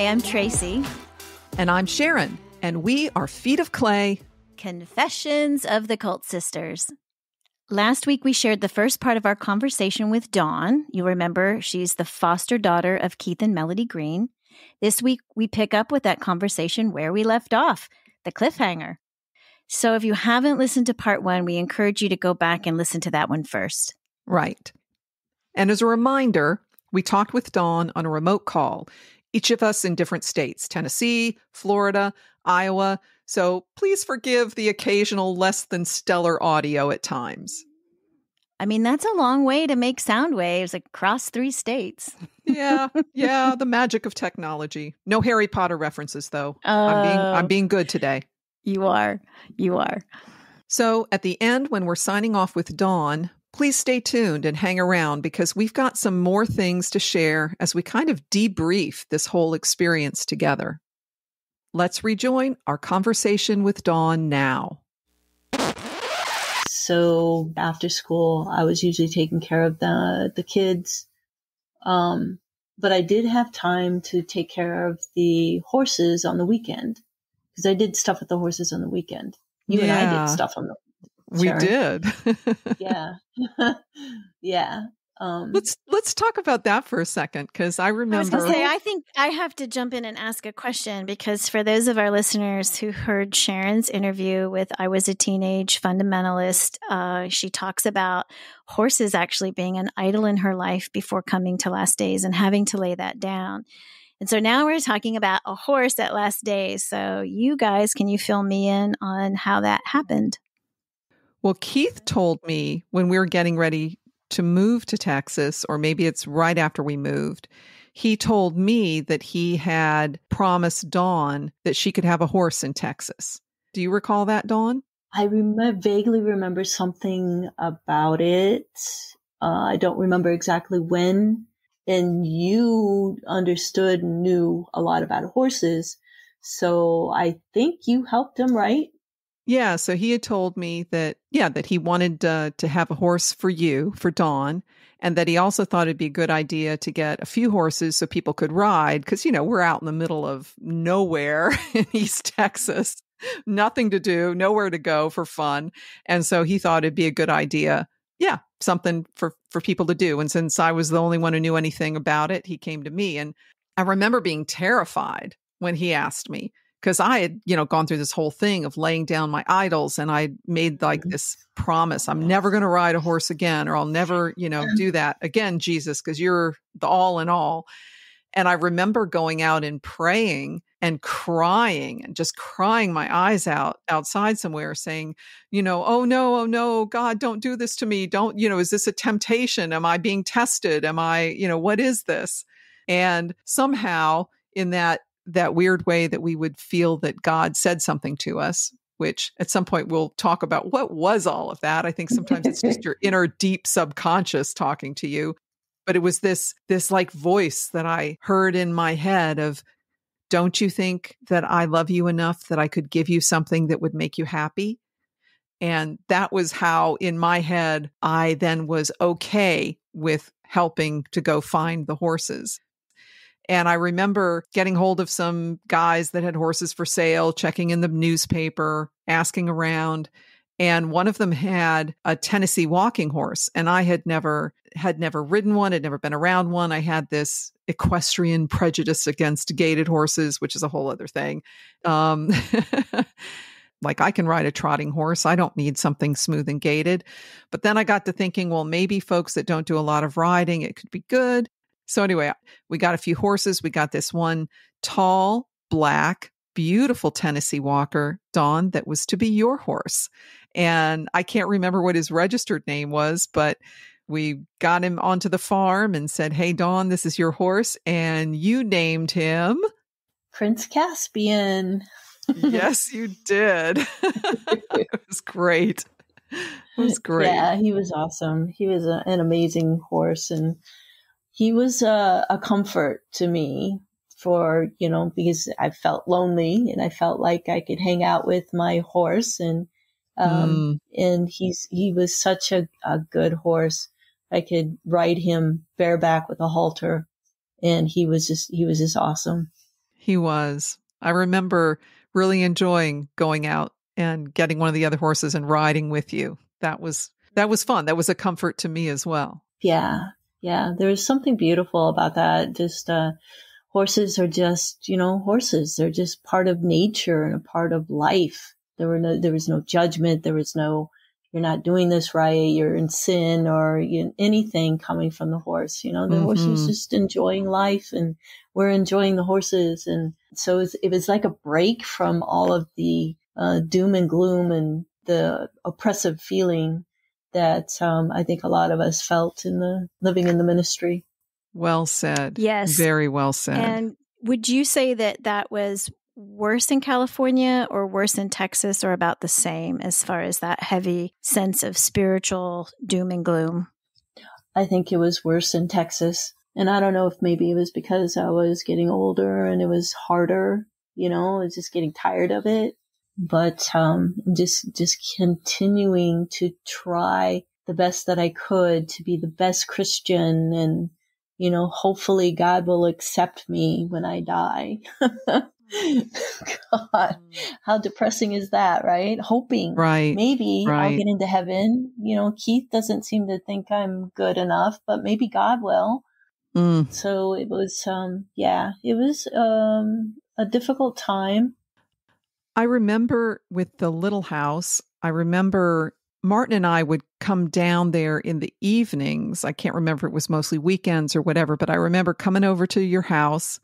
Hi, I'm Tracey. And I'm Sharon, and we are Feet of Clay. Confessions of the Cult Sisters. Last week, we shared the first part of our conversation with Dawn. You remember she's the foster daughter of Keith and Melody Green. This week, we pick up with that conversation where we left off, the cliffhanger. So if you haven't listened to part one, we encourage you to go back and listen to that one first. Right. And as a reminder, we talked with Dawn on a remote call, each of us in different states, Tennessee, Florida, Iowa. So please forgive the occasional less than stellar audio at times. I mean, that's a long way to make sound waves across 3 states. Yeah, the magic of technology. No Harry Potter references, though. I'm being good today. You are. So at the end, when we're signing off with Dawn, please stay tuned and hang around because we've got some more things to share as we kind of debrief this whole experience together. Let's rejoin our conversation with Dawn now. So after school, I was usually taking care of the kids. But I did have time to take care of the horses on the weekend because I did stuff with the horses on the weekend. You and I did stuff on the weekend. We did. Yeah. Yeah. Let's talk about that for a second because I remember. I was going to say, I think I have to jump in and ask a question because for those of our listeners who heard Sharon's interview with I Was a Teenage Fundamentalist, she talks about horses actually being an idol in her life before coming to Last Days and having to lay that down. And so now we're talking about a horse at Last Days. So you guys, can you fill me in on how that happened? Well, Keith told me when we were getting ready to move to Texas, or maybe it's right after we moved, he told me that he had promised Dawn that she could have a horse in Texas. Do you recall that, Dawn? I vaguely remember something about it. I don't remember exactly when. And you understood and knew a lot about horses. So I think you helped him, right? Yeah, so he had told me that he wanted to have a horse for you, for Dawn, and that he also thought it'd be a good idea to get a few horses so people could ride, because, we're out in the middle of nowhere in East Texas, nothing to do, nowhere to go for fun. And so he thought it'd be a good idea, something for people to do. And since I was the only one who knew anything about it, he came to me. And I remember being terrified when he asked me, because I had, gone through this whole thing of laying down my idols, and I made like this promise, I'm never going to ride a horse again, or I'll never, do that again, Jesus, because you're the all in all. And I remember going out and praying and crying and just crying my eyes out outside somewhere saying, oh no, God, don't do this to me. Don't, is this a temptation? Am I being tested? Am I, what is this? And somehow in that weird way that we would feel that God said something to us, which at some point we'll talk about what was all of that. I think sometimes it's just your inner deep subconscious talking to you. But it was this like voice that I heard in my head of, don't you think that I love you enough that I could give you something that would make you happy? And that was how in my head, I then was okay with helping to go find the horses. And I remember getting hold of some guys that had horses for sale, checking in the newspaper, asking around. And one of them had a Tennessee walking horse. And I had never ridden one, had never been around one. I had this equestrian prejudice against gaited horses, which is a whole other thing. Like I can ride a trotting horse. I don't need something smooth and gaited. But then I got to thinking, well, maybe folks that don't do a lot of riding, it could be good. So anyway, we got a few horses. We got this one tall, black, beautiful Tennessee walker, Dawn, that was to be your horse. And I can't remember what his registered name was, but we got him onto the farm and said, hey, Dawn, this is your horse. And you named him Prince Caspian. Yes, you did. It was great. It was great. Yeah, he was awesome. He was an amazing horse, and he was a comfort to me because I felt lonely and I felt like I could hang out with my horse, and he was such a good horse. I could ride him bareback with a halter, and he was just awesome. He was. I remember really enjoying going out and getting one of the other horses and riding with you. That was fun. That was a comfort to me as well. Yeah. Yeah. There was something beautiful about that. Just, horses are just, horses. They're just part of nature and a part of life. There was no judgment. There was no, you're not doing this right. You're in sin or anything coming from the horse. The horse was just enjoying life and we're enjoying the horses. And so it was like a break from all of the doom and gloom and the oppressive feeling that I think a lot of us felt living in the ministry. Well said. Yes. Very well said. And would you say that was worse in California or worse in Texas, or about the same as far as that heavy sense of spiritual doom and gloom? I think it was worse in Texas. And I don't know if maybe it was because I was getting older and it was harder, I was just getting tired of it. But just continuing to try the best that I could to be the best Christian, and hopefully God will accept me when I die. God, how depressing is that, right? Hoping maybe I'll get into heaven. Keith doesn't seem to think I'm good enough, but maybe God will. So it was, it was a difficult time. I remember with the little house, Martin and I would come down there in the evenings. I can't remember if it was mostly weekends or whatever, but I remember coming over to your house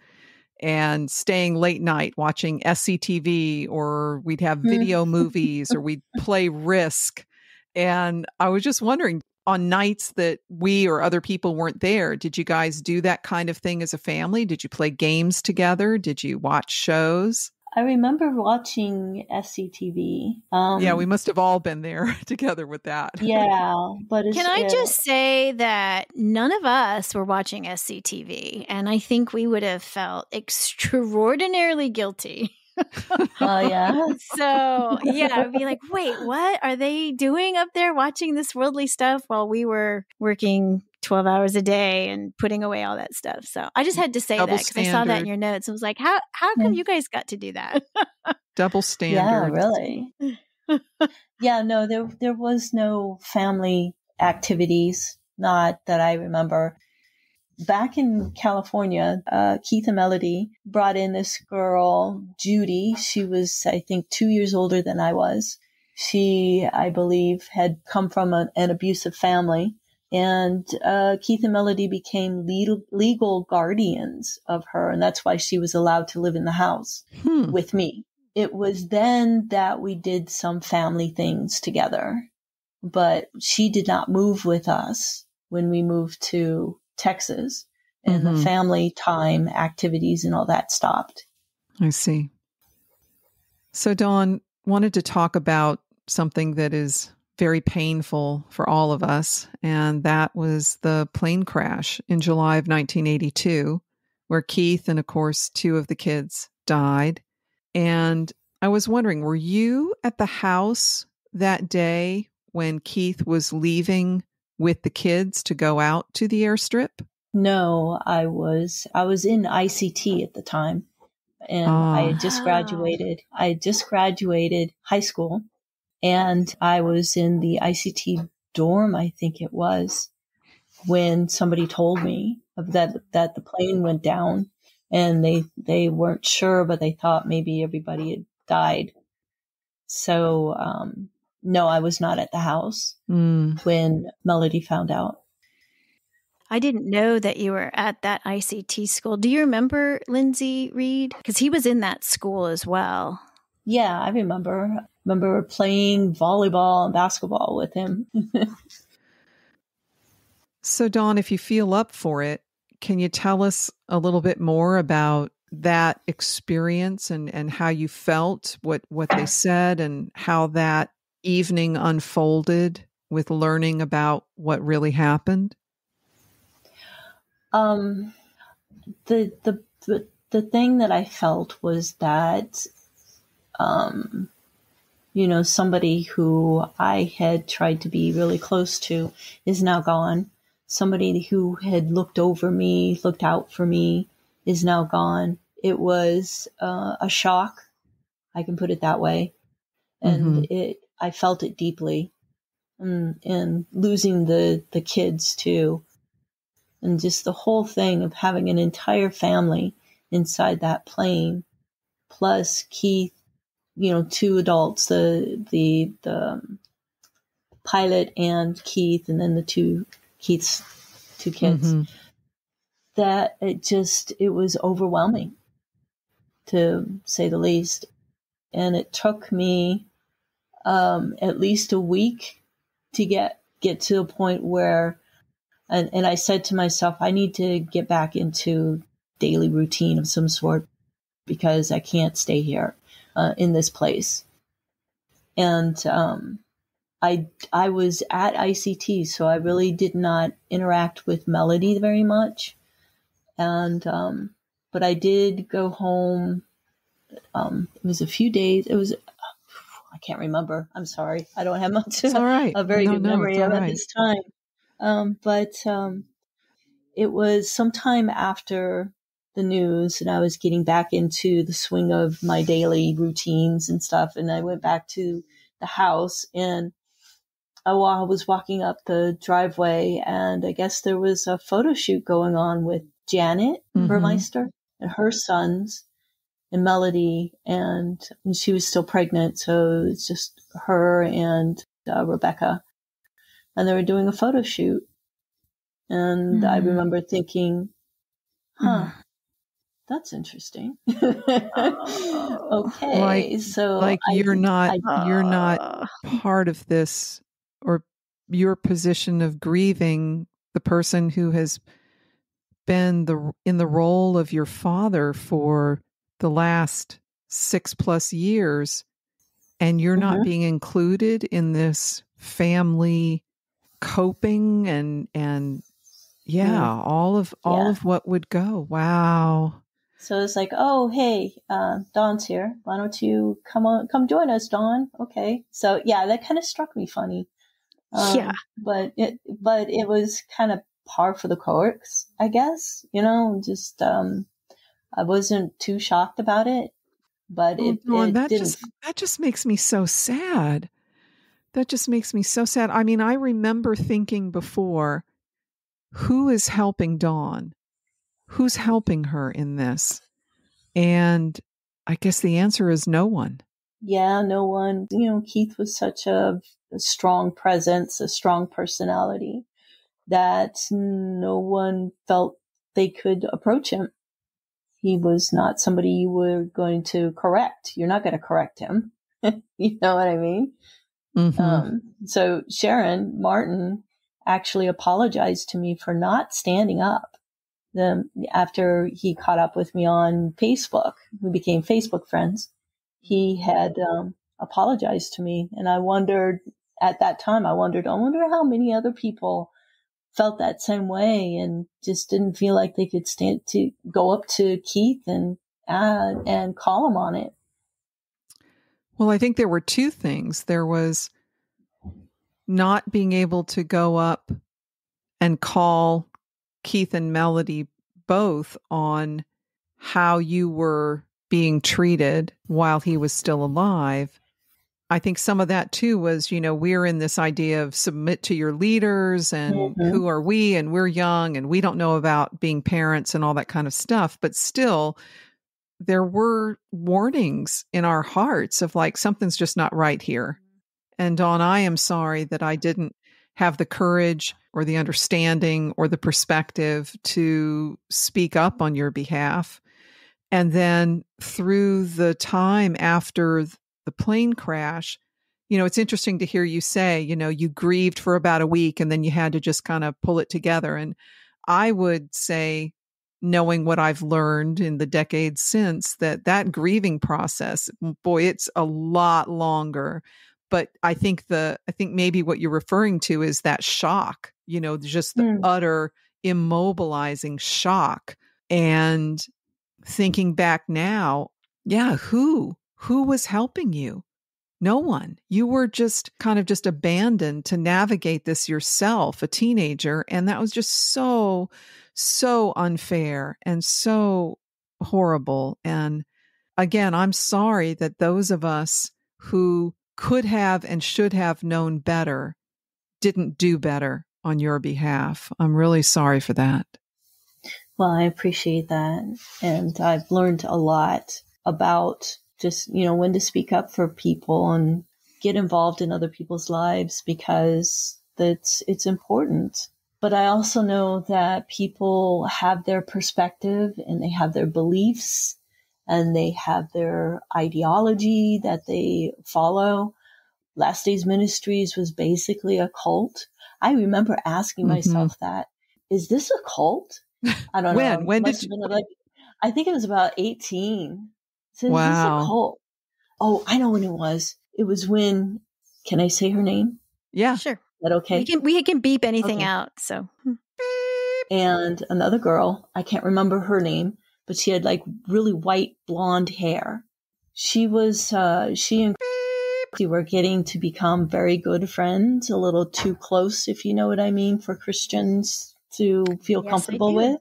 and staying late night watching SCTV, or we'd have video movies, or we'd play Risk. And I was just wondering, on nights that we or other people weren't there, did you guys do that kind of thing as a family? Did you play games together? Did you watch shows? I remember watching SCTV. Yeah, we must have all been there together with that. Yeah, but can I just say that none of us were watching SCTV, and I think we would have felt extraordinarily guilty. Oh, yeah? So, yeah, I'd be like, wait, what are they doing up there watching this worldly stuff while we were working 12 hours a day and putting away all that stuff? So I just had to say that because I saw that in your notes. I was like, how come you guys got to do that? Double standard. Yeah, really. Yeah, no, there was no family activities, not that I remember. Back in California, Keith and Melody brought in this girl, Judy. She was, I think, 2 years older than I was. She, I believe, had come from an abusive family. And Keith and Melody became legal guardians of her. And that's why she was allowed to live in the house with me. It was then that we did some family things together. But she did not move with us when we moved to Texas, and the family time activities and all that stopped. I see. So Dawn, wanted to talk about something that is very painful for all of us, and that was the plane crash in July of 1982, where Keith and, of course, two of the kids died. And I was wondering, were you at the house that day when Keith was leaving with the kids to go out to the airstrip? No, I was in ICT at the time, and I had just graduated. I had just graduated high school, and I was in the ICT dorm, I think it was, when somebody told me that the plane went down, and they weren't sure, but they thought maybe everybody had died. So, no, I was not at the house when Melody found out. I didn't know that you were at that ICT school. Do you remember Lindsay Reed? Because he was in that school as well. Yeah, I remember. Remember playing volleyball and basketball with him. So, Dawn, if you feel up for it, can you tell us a little bit more about that experience and how you felt, what they said, and how that evening unfolded with learning about what really happened? The thing that I felt was that, somebody who I had tried to be really close to is now gone. Somebody who had looked over me, looked out for me is now gone. it was a shock. I can put it that way. And I felt it deeply, and losing the kids too. And just the whole thing of having an entire family inside that plane, plus Keith, two adults, the pilot and Keith, and then Keith's two kids, that it was overwhelming, to say the least. And it took me at least a week to get to a point where, and I said to myself, I need to get back into daily routine of some sort, because I can't stay here in this place. And I was at ICT, so I really did not interact with Melody very much. And but I did go home. It was a few days. I can't remember. I'm sorry. I don't have much. It's all right. A very good memory of it this time. But it was sometime after the news, and I was getting back into the swing of my daily routines and stuff. And I went back to the house, and I was walking up the driveway, and I guess there was a photo shoot going on with Janet Burmeister and her sons and Melody, and she was still pregnant. So it's just her and Rebecca, and they were doing a photo shoot. And I remember thinking, that's interesting. Okay. So you're not part of this, or your position of grieving the person who has been in the role of your father for the last 6+ years, and you're not being included in this family coping and all of what would go. Wow. So it's like, oh, hey, Dawn's here. Why don't you come join us, Dawn? Okay. So yeah, that kind of struck me funny. But it was kind of par for the course, I guess. Just I wasn't too shocked about it, but that just makes me so sad. That just makes me so sad. I mean, I remember thinking before, who is helping Dawn? Who's helping her in this? And I guess the answer is no one. Yeah, no one. Keith was such a strong presence, a strong personality, that no one felt they could approach him. He was not somebody you were going to correct. You're not going to correct him. You know what I mean? So Sharon Martin actually apologized to me for not standing up. After he caught up with me on Facebook, we became Facebook friends. He had apologized to me, and I wondered I wonder how many other people felt that same way and just didn't feel like they could stand to go up to Keith and call him on it. Well, I think there were two things. There was not being able to go up and call Keith and Melody both on how you were being treated while he was still alive. I think some of that too was, we're in this idea of submit to your leaders, and who are we, and we're young and we don't know about being parents and all that kind of stuff. But still, there were warnings in our hearts of like, something's just not right here. And Dawn, I am sorry that I didn't have the courage or the understanding or the perspective to speak up on your behalf. And then through the time after the plane crash, it's interesting to hear you say, you grieved for about a week and then you had to just kind of pull it together. And I would say, knowing what I've learned in the decades since, that grieving process, boy, it's a lot longer. But I think maybe what you're referring to is that shock, just the utter immobilizing shock. And thinking back now, who was helping you? No one. You were just kind of just abandoned to navigate this yourself, a teenager. And that was just so, so unfair and so horrible. And again, I'm sorry that those of us who could have and should have known better didn't do better on your behalf. I'm really sorry for that. Well, I appreciate that. And I've learned a lot about just, when to speak up for people and get involved in other people's lives, because it's important. But I also know that people have their perspective and they have their beliefs and they have their ideology that they follow. Last Days Ministries was basically a cult. I remember asking myself that, is this a cult? I don't know. When did you? I think it was about 18. So Wow. Is this a cult? Oh, I know when it was. It was when, can I say her name? Yeah. Sure. Is that okay? We can beep anything out. So. And another girl, I can't remember her name, but she had like really white blonde hair. She and were getting to become very good friends, a little too close, if you know what I mean, for Christians to feel comfortable with.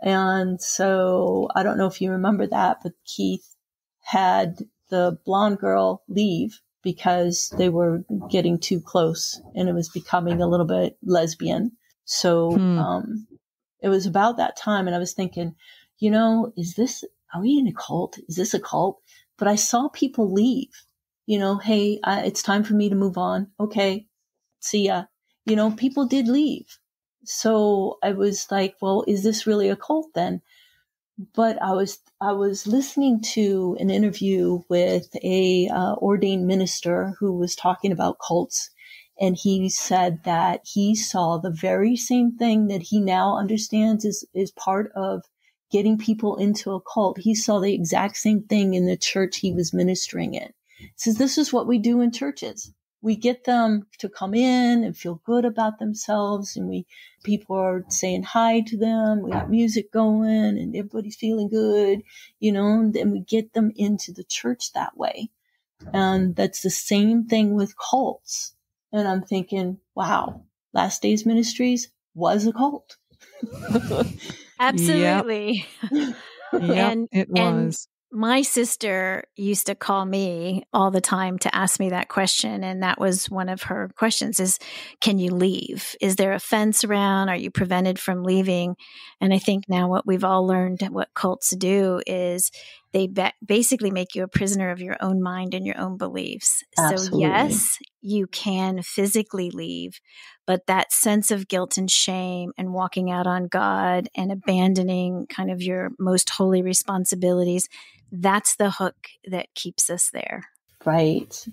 And so I don't know if you remember that, but Keith had the blonde girl leave because they were getting too close and it was becoming a little bit lesbian. So it was about that time. And I was thinking, are we in a cult? Is this a cult? But I saw people leave, hey, it's time for me to move on. Okay. See ya. People did leave. So I was like, well, is this really a cult then? But I was listening to an interview with a ordained minister who was talking about cults. And he said that he saw the very same thing that he now understands is part of getting people into a cult. He saw the exact same thing in the church he was ministering in. He says, this is what we do in churches. We get them to come in and feel good about themselves, and people are saying hi to them. We got music going and everybody's feeling good, and then we get them into the church that way. And that's the same thing with cults. And I'm thinking, wow, Last Days Ministries was a cult. Absolutely. Yep, it was. And my sister used to call me all the time to ask me that question. And that was one of her questions is, can you leave? Is there a fence around? Are you prevented from leaving? And I think now what we've all learned what cults do is they basically make you a prisoner of your own mind and your own beliefs. Absolutely. So yes, you can physically leave, but that sense of guilt and shame and walking out on God and abandoning kind of your most holy responsibilities, that's the hook that keeps us there. Right.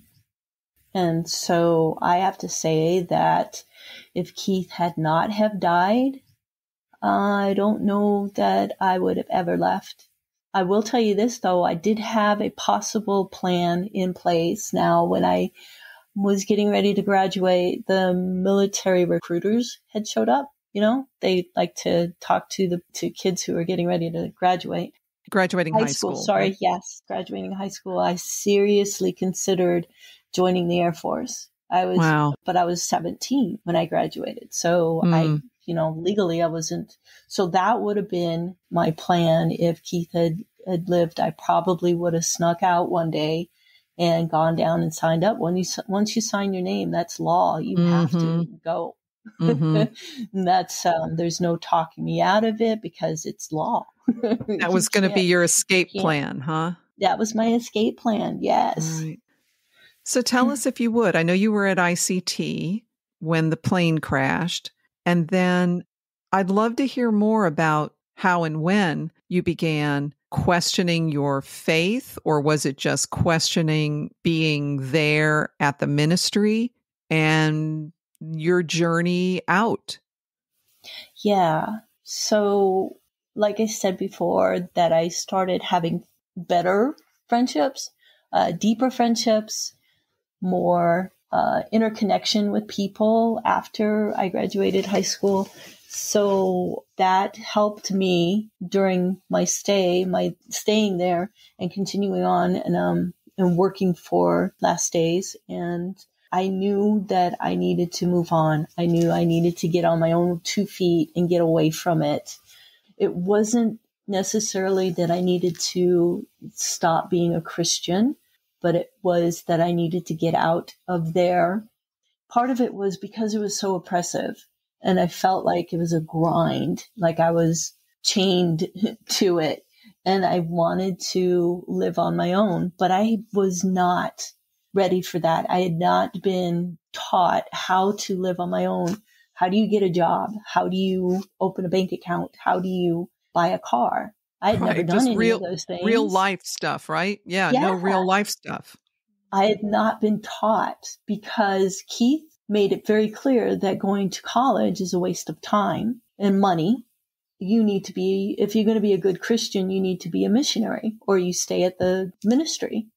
And so I have to say that if Keith had not have died, I don't know that I would have ever left. I will tell you this, though. I did have a possible plan in place. Now, when I was getting ready to graduate, the military recruiters had showed up. They like to talk to kids who are getting ready to graduate. Graduating high school. Sorry. Right? Yes. Graduating high school. I seriously considered joining the Air Force. But I was 17 when I graduated. So legally I wasn't. So that would have been my plan. If Keith had lived, I probably would have snuck out one day and gone down and signed up. Once you sign your name, that's law. You have to go. That's, there's no talking me out of it because it's law. That was going to be your escape plan, huh? That was my escape plan. Yes. Right. So tell us, if you would, I know you were at ICT when the plane crashed, and then I'd love to hear more about how and when you began questioning your faith, or was it just questioning being there at the ministry and your journey out? Yeah. So, like I said before, that I started having better friendships, deeper friendships, more interconnection with people after I graduated high school. So that helped me during my staying there and continuing on and working for Last Days. And I knew that I needed to move on. I knew I needed to get on my own 2 feet and get away from it. It wasn't necessarily that I needed to stop being a Christian, but it was that I needed to get out of there. Part of it was because it was so oppressive, and I felt like it was a grind, like I was chained to it, and I wanted to live on my own, but I was not ready for that. I had not been taught how to live on my own. How do you get a job? How do you open a bank account? How do you buy a car? I had never done Just any of those things. real life stuff, right? Yeah, Yeah. no real life stuff. I had not been taught because Keith made it very clear that going to college is a waste of time and money. You need to be, if you're going to be a good Christian, you need to be a missionary, or you stay at the ministry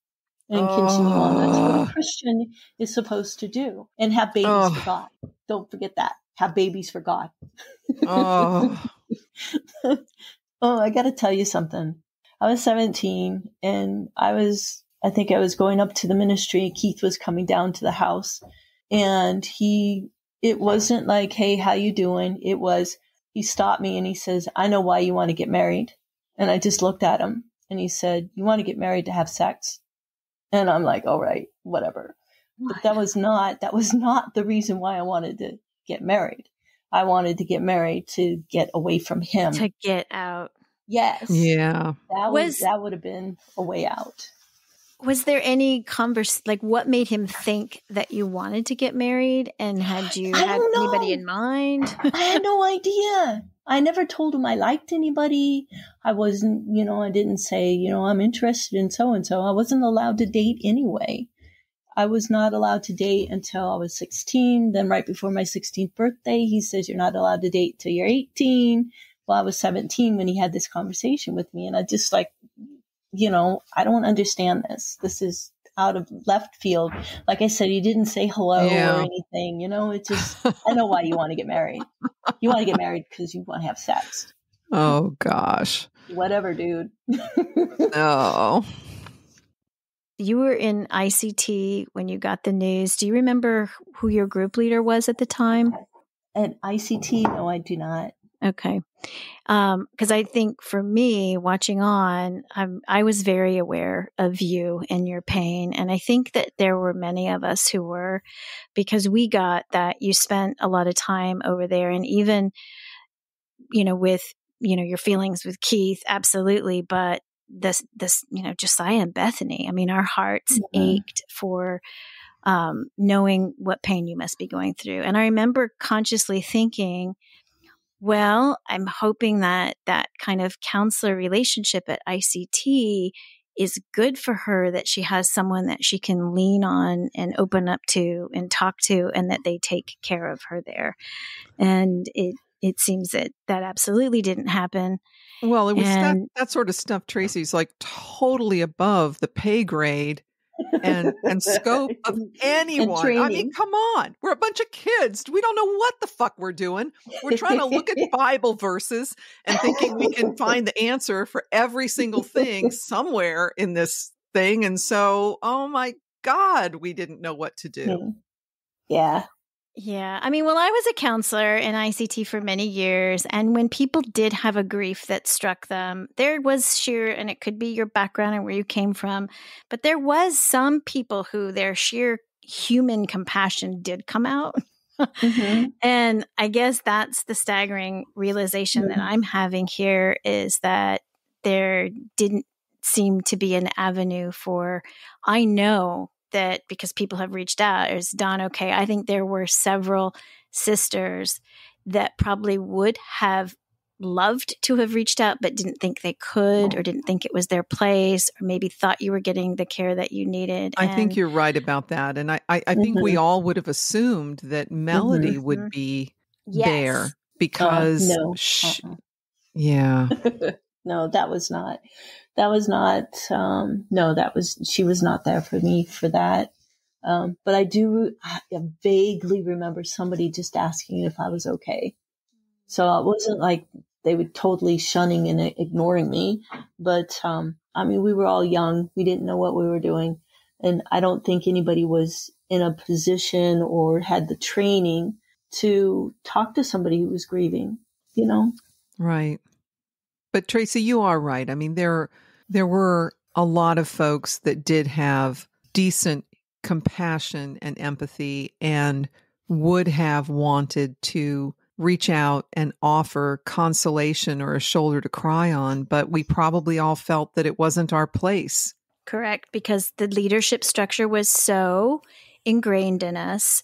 and continue on. That's what a Christian is supposed to do, and have babies for God. Don't forget that. Have babies for God. Oh, I got to tell you something. I was 17 and I think I was going up to the ministry. Keith was coming down to the house, and it wasn't like, hey, how you doing? It was, he stopped me and he says, I know why you want to get married. And I just looked at him and he said, you want to get married to have sex? And I'm like, all right, whatever. But that was not the reason why I wanted to get married. I wanted to get married to get away from him. To get out. Yes. Yeah. That would have been a way out. Was there any like what made him think that you wanted to get married, and had you had anybody in mind? I had no idea. I never told him I liked anybody. I wasn't, I didn't say, I'm interested in so-and-so. I wasn't allowed to date anyway. I was not allowed to date until I was 16. Then right before my 16th birthday, he says, you're not allowed to date till you're 18. Well, I was 17 when he had this conversation with me. And I just like, I don't understand this. This is out of left field. Like I said, he didn't say hello or anything. It just, I know why you want to get married. You want to get married because you want to have sex. Oh, gosh. Whatever, dude. No. You were in ICT when you got the news. Do you remember who your group leader was at the time? At ICT? No, I do not. Okay. Because I think for me, watching on, I was very aware of you and your pain. And I think that there were many of us who were, because we got that you spent a lot of time over there. And even, with, your feelings with Keith, absolutely. But this, Josiah and Bethany, I mean, our hearts ached for knowing what pain you must be going through. And I remember consciously thinking, well, I'm hoping that kind of counselor relationship at ICT is good for her, that she has someone that she can lean on and open up to and talk to, and that they take care of her there. And it seems that absolutely didn't happen. Well, it was that sort of stuff, Tracey's like totally above the pay grade and scope of anyone. I mean, come on. We're a bunch of kids. We don't know what the fuck we're doing. We're trying to look at Bible verses and thinking we can find the answer for every single thing somewhere in this thing. And so, oh my God, we didn't know what to do. Yeah. Yeah. I mean, well, I was a counselor in ICT for many years. And when people did have a grief that struck them, there was sheer, and it could be your background and where you came from, but there was some people who their sheer human compassion did come out. And I guess that's the staggering realization that I'm having here, is that there didn't seem to be an avenue for, I know that because people have reached out, is Dawn okay? I think there were several sisters that probably would have loved to have reached out, but didn't think they could, or didn't think it was their place, or maybe thought you were getting the care that you needed. I think you're right about that. And I think we all would have assumed that Melody would be there because No, that was not, she was not there for me for that. But I vaguely remember somebody just asking if I was okay. So it wasn't like they were totally shunning and ignoring me. But, I mean, we were all young. We didn't know what we were doing. And I don't think anybody was in a position or had the training to talk to somebody who was grieving, Right. But Tracey, you are right. I mean, there were a lot of folks that did have decent compassion and empathy and would have wanted to reach out and offer consolation or a shoulder to cry on, but we probably all felt that it wasn't our place. Correct, because the leadership structure was so ingrained in us,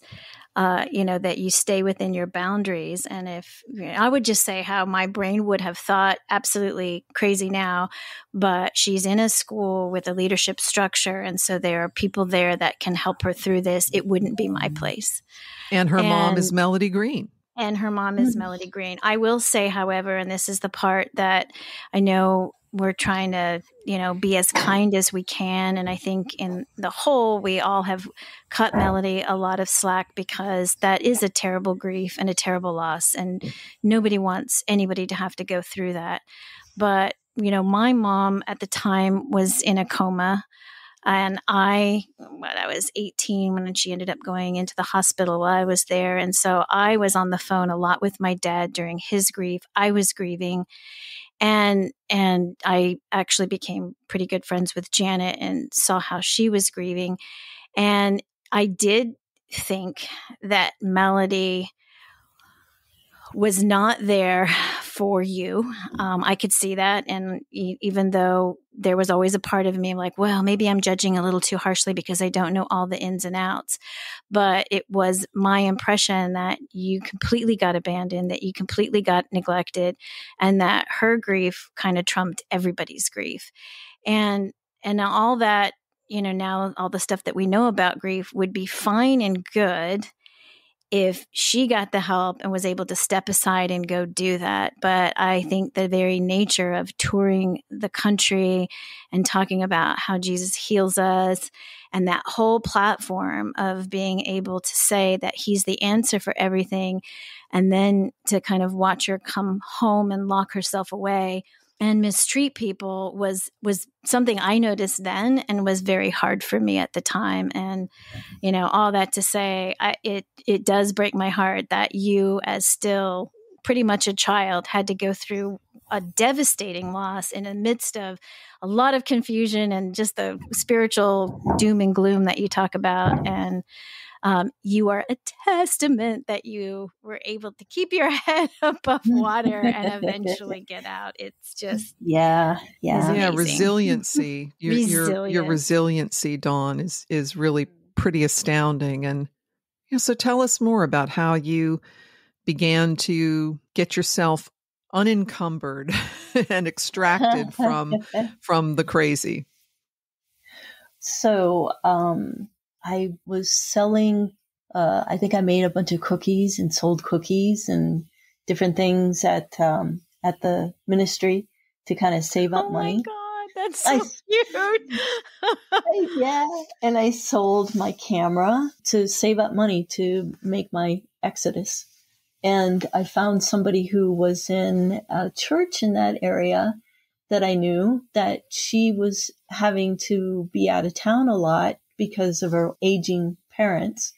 that you stay within your boundaries. And I would just say how my brain would have thought absolutely crazy now, but she's in a school with a leadership structure. And so there are people there that can help her through this. It wouldn't be my place. And her mom is Melody Green. And her mom is Melody Green. I will say, however, and this is the part that I know we're trying to, be as kind as we can. And I think in the whole, we all have cut Melody a lot of slack because that is a terrible grief and a terrible loss. And nobody wants anybody to have to go through that. But, my mom at the time was in a coma. And I was 18 when she ended up going into the hospital while I was there. And so I was on the phone a lot with my dad during his grief. I was grieving. And I actually became pretty good friends with Janet and saw how she was grieving. And I did think that Melody was not there for you. I could see that. And even though there was always a part of me like, well, maybe I'm judging a little too harshly because I don't know all the ins and outs. But it was my impression that you completely got abandoned, that you completely got neglected, and that her grief kind of trumped everybody's grief. And all that, now all the stuff that we know about grief would be fine and good if she got the help and was able to step aside and go do that. But I think the very nature of touring the country and talking about how Jesus heals us and that whole platform of being able to say that he's the answer for everything, and then to kind of watch her come home and lock herself away and mistreat people was something I noticed then and was very hard for me at the time. And, all that to say, it does break my heart that you, as still pretty much a child, had to go through a devastating loss in the midst of a lot of confusion and just the spiritual doom and gloom that you talk about. And you are a testament that you were able to keep your head above water and eventually get out. It's just resiliency. Your resiliency, Dawn, is really pretty astounding. And so tell us more about how you began to get yourself unencumbered and extracted from the crazy. So, I was selling, I think I made a bunch of cookies and sold cookies and different things at the ministry to kind of save up money. Oh my God, that's so cute. Yeah. And I sold my camera to save up money to make my exodus. And I found somebody who was in a church in that area that I knew, that she was having to be out of town a lot because of her aging parents.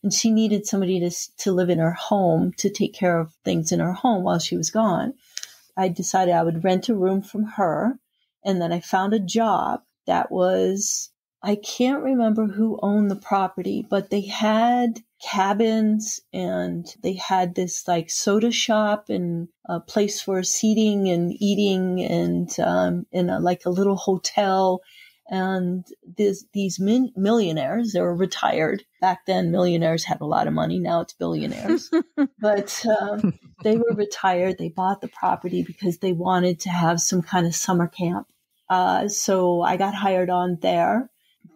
And she needed somebody to live in her home, to take care of things in her home while she was gone. I decided I would rent a room from her. And then I found a job that was, I can't remember who owned the property, but they had cabins and they had this like soda shop and a place for seating and eating and in a little hotel. And these millionaires, they were retired. Back then, millionaires had a lot of money. Now it's billionaires. But they were retired. They bought the property because they wanted to have some kind of summer camp. So I got hired on there.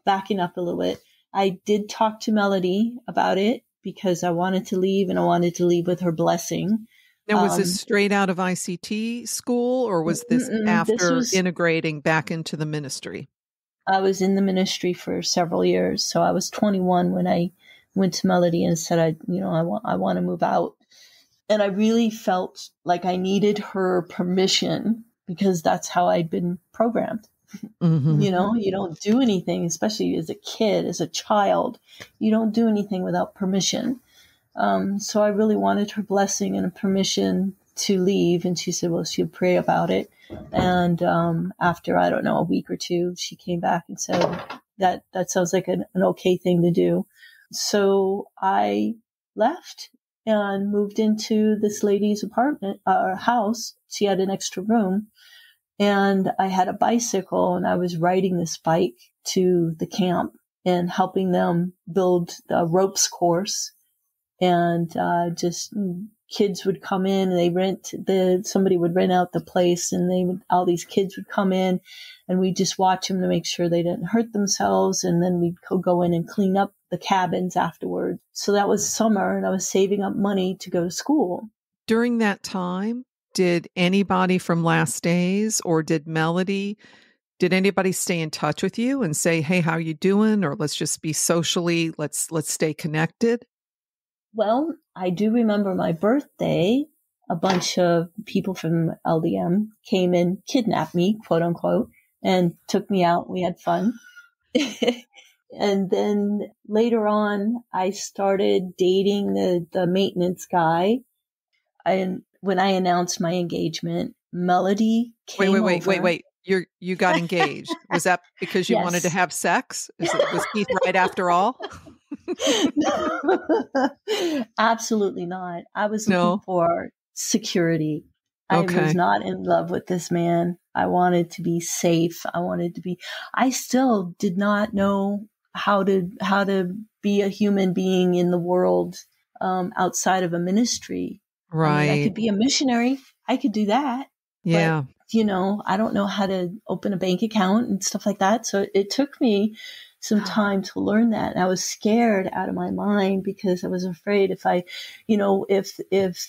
Backing up a little bit, I did talk to Melody about it because I wanted to leave, and I wanted to leave with her blessing. Now, was this straight out of ICT school, or was this after integrating back into the ministry? I was in the ministry for several years. So I was 21 when I went to Melody and said, I want to move out. And I really felt like I needed her permission because that's how I'd been programmed. Mm-hmm. You don't do anything, especially as a kid, as a child, you don't do anything without permission. So I really wanted her blessing and permission to leave, and she said, well, she'd pray about it. And after, I don't know, a week or two, she came back and said that sounds like an okay thing to do. So I left and moved into this lady's apartment or house. She had an extra room, and I had a bicycle, and I was riding this bike to the camp and helping them build the ropes course. And just kids would come in, and somebody would rent out the place, and all these kids would come in, and we'd just watch them to make sure they didn't hurt themselves. And then we'd go in and clean up the cabins afterward. So that was summer, and I was saving up money to go to school. During that time, did anybody from Last Days or did anybody stay in touch with you and say, hey, how you doing? Or let's just be socially, let's stay connected? Well, I do remember my birthday. A bunch of people from LDM came and kidnapped me, quote unquote, and took me out. We had fun. And then later on, I started dating the maintenance guy. And when I announced my engagement, Melody came over. Wait. You got engaged. Was that because you wanted to have sex? Was Keith right after all? Absolutely not. I was looking for security. I was not in love with this man. I wanted to be safe. I still did not know how to be a human being in the world outside of a ministry. Right. I mean, I could be a missionary. I could do that. Yeah. But, I don't know how to open a bank account and stuff like that. So it took me some time to learn that. And I was scared out of my mind because I was afraid if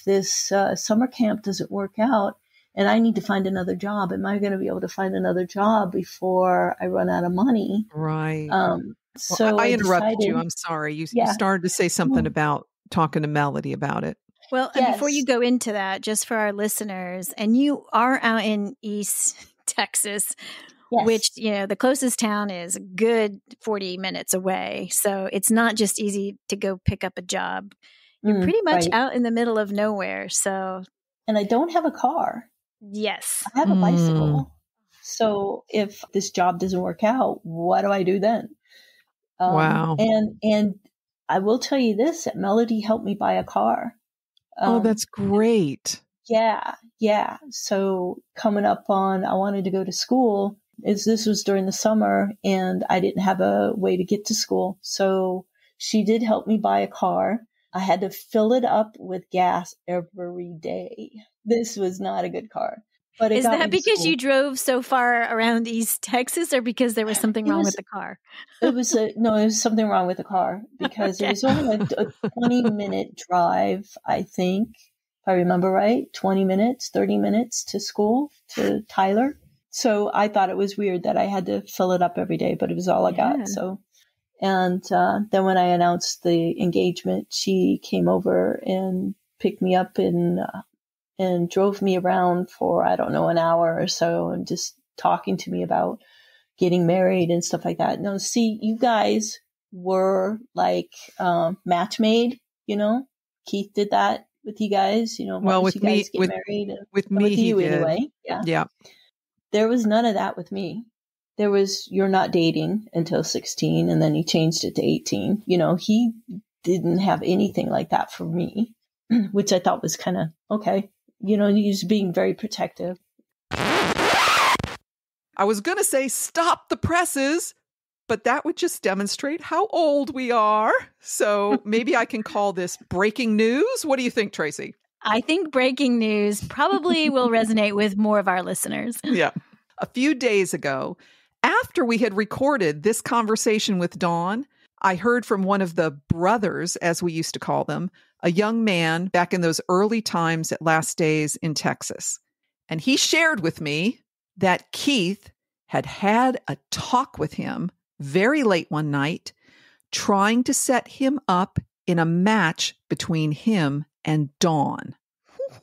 this summer camp doesn't work out and I need to find another job, am I going to be able to find another job before I run out of money? Right. So I interrupted you. I'm sorry. You started to say something about talking to Melody about it. Well, and before you go into that, just for our listeners, and you are out in East Texas, which, the closest town is a good 40 minutes away. So it's not just easy to go pick up a job. You're pretty much out in the middle of nowhere. So, and I don't have a car. Yes. I have a bicycle. So if this job doesn't work out, what do I do then? Wow. And I will tell you this, that Melody helped me buy a car. That's great. Yeah. So coming up on, I wanted to go to school. This was during the summer, and I didn't have a way to get to school. So she did help me buy a car. I had to fill it up with gas every day. This was not a good car. But is that because you drove so far around East Texas, or because there was something wrong with the car? It was something wrong with the car because it was only a 20-minute drive, I think, if I remember right, 20 minutes, 30 minutes to school, to Tyler. So I thought it was weird that I had to fill it up every day, but it was all I got. So, and then when I announced the engagement, she came over and picked me up and drove me around for, I don't know, an hour or so, and just talking to me about getting married and stuff like that. No, see, you guys were like match made, Keith did that with you guys, well, with you me, guys get married. With me, with you he did. Anyway. Yeah. There was none of that with me. There was, you're not dating until 16, and then he changed it to 18. He didn't have anything like that for me, which I thought was kind of okay. He was being very protective. I was going to say stop the presses, but that would just demonstrate how old we are. So maybe I can call this breaking news. What do you think, Tracey? I think breaking news probably will resonate with more of our listeners. Yeah. A few days ago, after we had recorded this conversation with Dawn, I heard from one of the brothers, as we used to call them, a young man back in those early times at Last Days in Texas. And he shared with me that Keith had a talk with him very late one night, trying to set him up in a match between him and Dawn.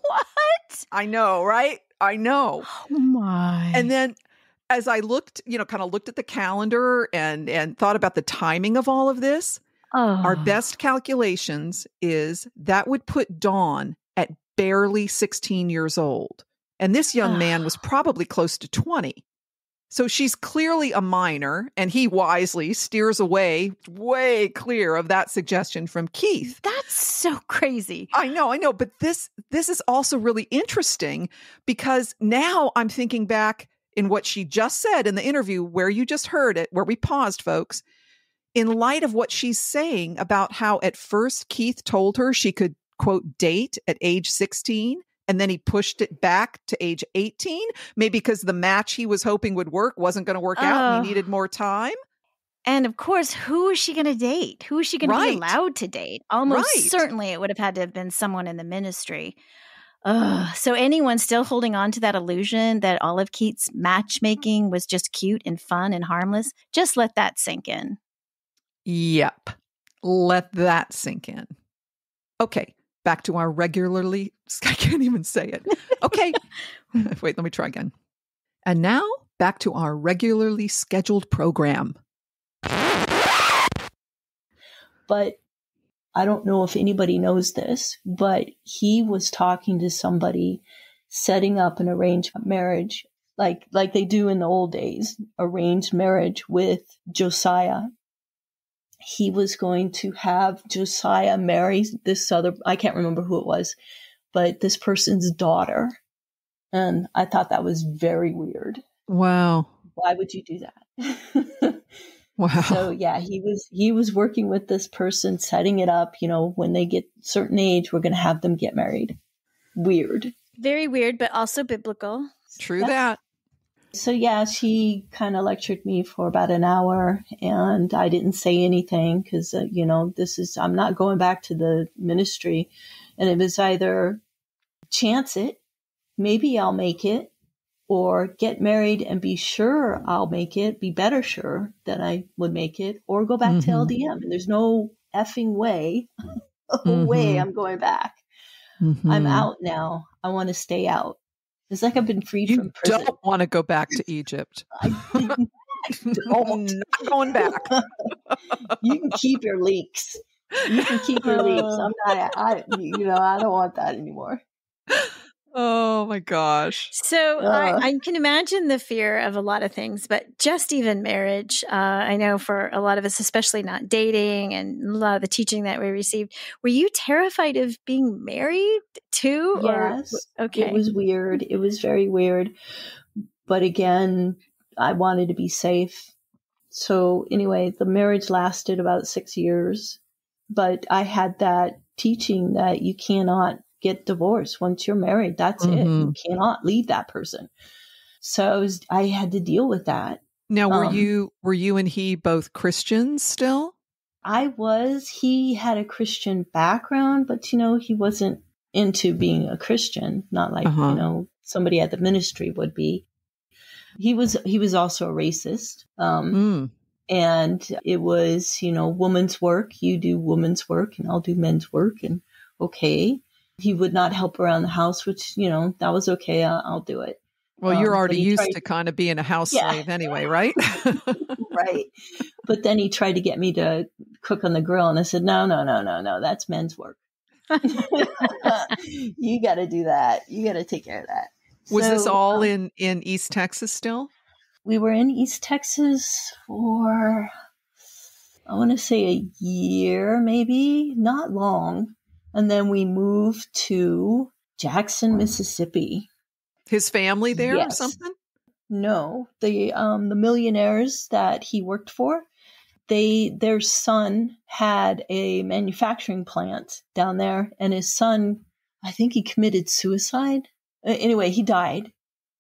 What? I know, right? I know. Oh my. And then as I looked, kind of looked at the calendar and thought about the timing of all of this, our best calculations is that would put Dawn at barely 16 years old. And this young man was probably close to 20. So she's clearly a minor, and he wisely steers away, way clear of that suggestion from Keith. That's so crazy. I know. But this is also really interesting because now I'm thinking back in what she just said in the interview where you just heard it, where we paused, folks, in light of what she's saying about how at first Keith told her she could, quote, date at age 16. And then he pushed it back to age 18, maybe because the match he was hoping would work wasn't going to work out and he needed more time. And of course, who is she going to date? Who is she going to be allowed to date? Almost certainly it would have had to have been someone in the ministry. So anyone still holding on to that illusion that all of Keith's matchmaking was just cute and fun and harmless, just let that sink in. Yep. Let that sink in. Okay. Back to our regularly, I can't even say it. Okay. Wait, let me try again. And now back to our regularly scheduled program. But I don't know if anybody knows this, but he was talking to somebody setting up an arranged marriage, like they do in the old days, arranged marriage with Josiah. He was going to have Josiah marry this other, I can't remember who it was, but this person's daughter. And I thought that was very weird. Wow. Why would you do that? Wow. So yeah, he was working with this person, setting it up, when they get a certain age, we're going to have them get married. Weird. Very weird, but also biblical. True that. So yeah, she kind of lectured me for about an hour and I didn't say anything because, I'm not going back to the ministry. And it was either chance it, maybe I'll make it, or get married and be sure I'll make it, be better sure that I would make it, or go back to LDM. And there's no effing way, I'm going back. I'm out now. I want to stay out. It's like I've been freed from prison. You don't want to go back to Egypt. I don't. Not going back. You can keep your leaks. I'm not. I don't want that anymore. Oh my gosh. So I can imagine the fear of a lot of things, but just even marriage, I know for a lot of us, especially not dating and a lot of the teaching that we received, were you terrified of being married too? Yes. Okay. It was weird. It was very weird. But again, I wanted to be safe. So anyway, the marriage lasted about 6 years, but I had that teaching that you cannot get divorced once you're married. That's it. You cannot leave that person. So I had to deal with that. Now, were you and he both Christians still? I was. He had a Christian background, but he wasn't into being a Christian. Not like somebody at the ministry would be. He was also a racist. And it was woman's work. You do woman's work, and I'll do men's work. And okay. He would not help around the house, which, that was okay. I'll do it. Well, you're already used to kind of being a house slave anyway, right? Right. But then he tried to get me to cook on the grill. And I said, no, that's men's work. You got to do that. You got to take care of that. Was this all in East Texas still? We were in East Texas for, I want to say a year, maybe, not long. And then we moved to Jackson, Mississippi. His family there or something? No, the millionaires that he worked for, their son had a manufacturing plant down there, and his son, I think he committed suicide. Anyway, he died.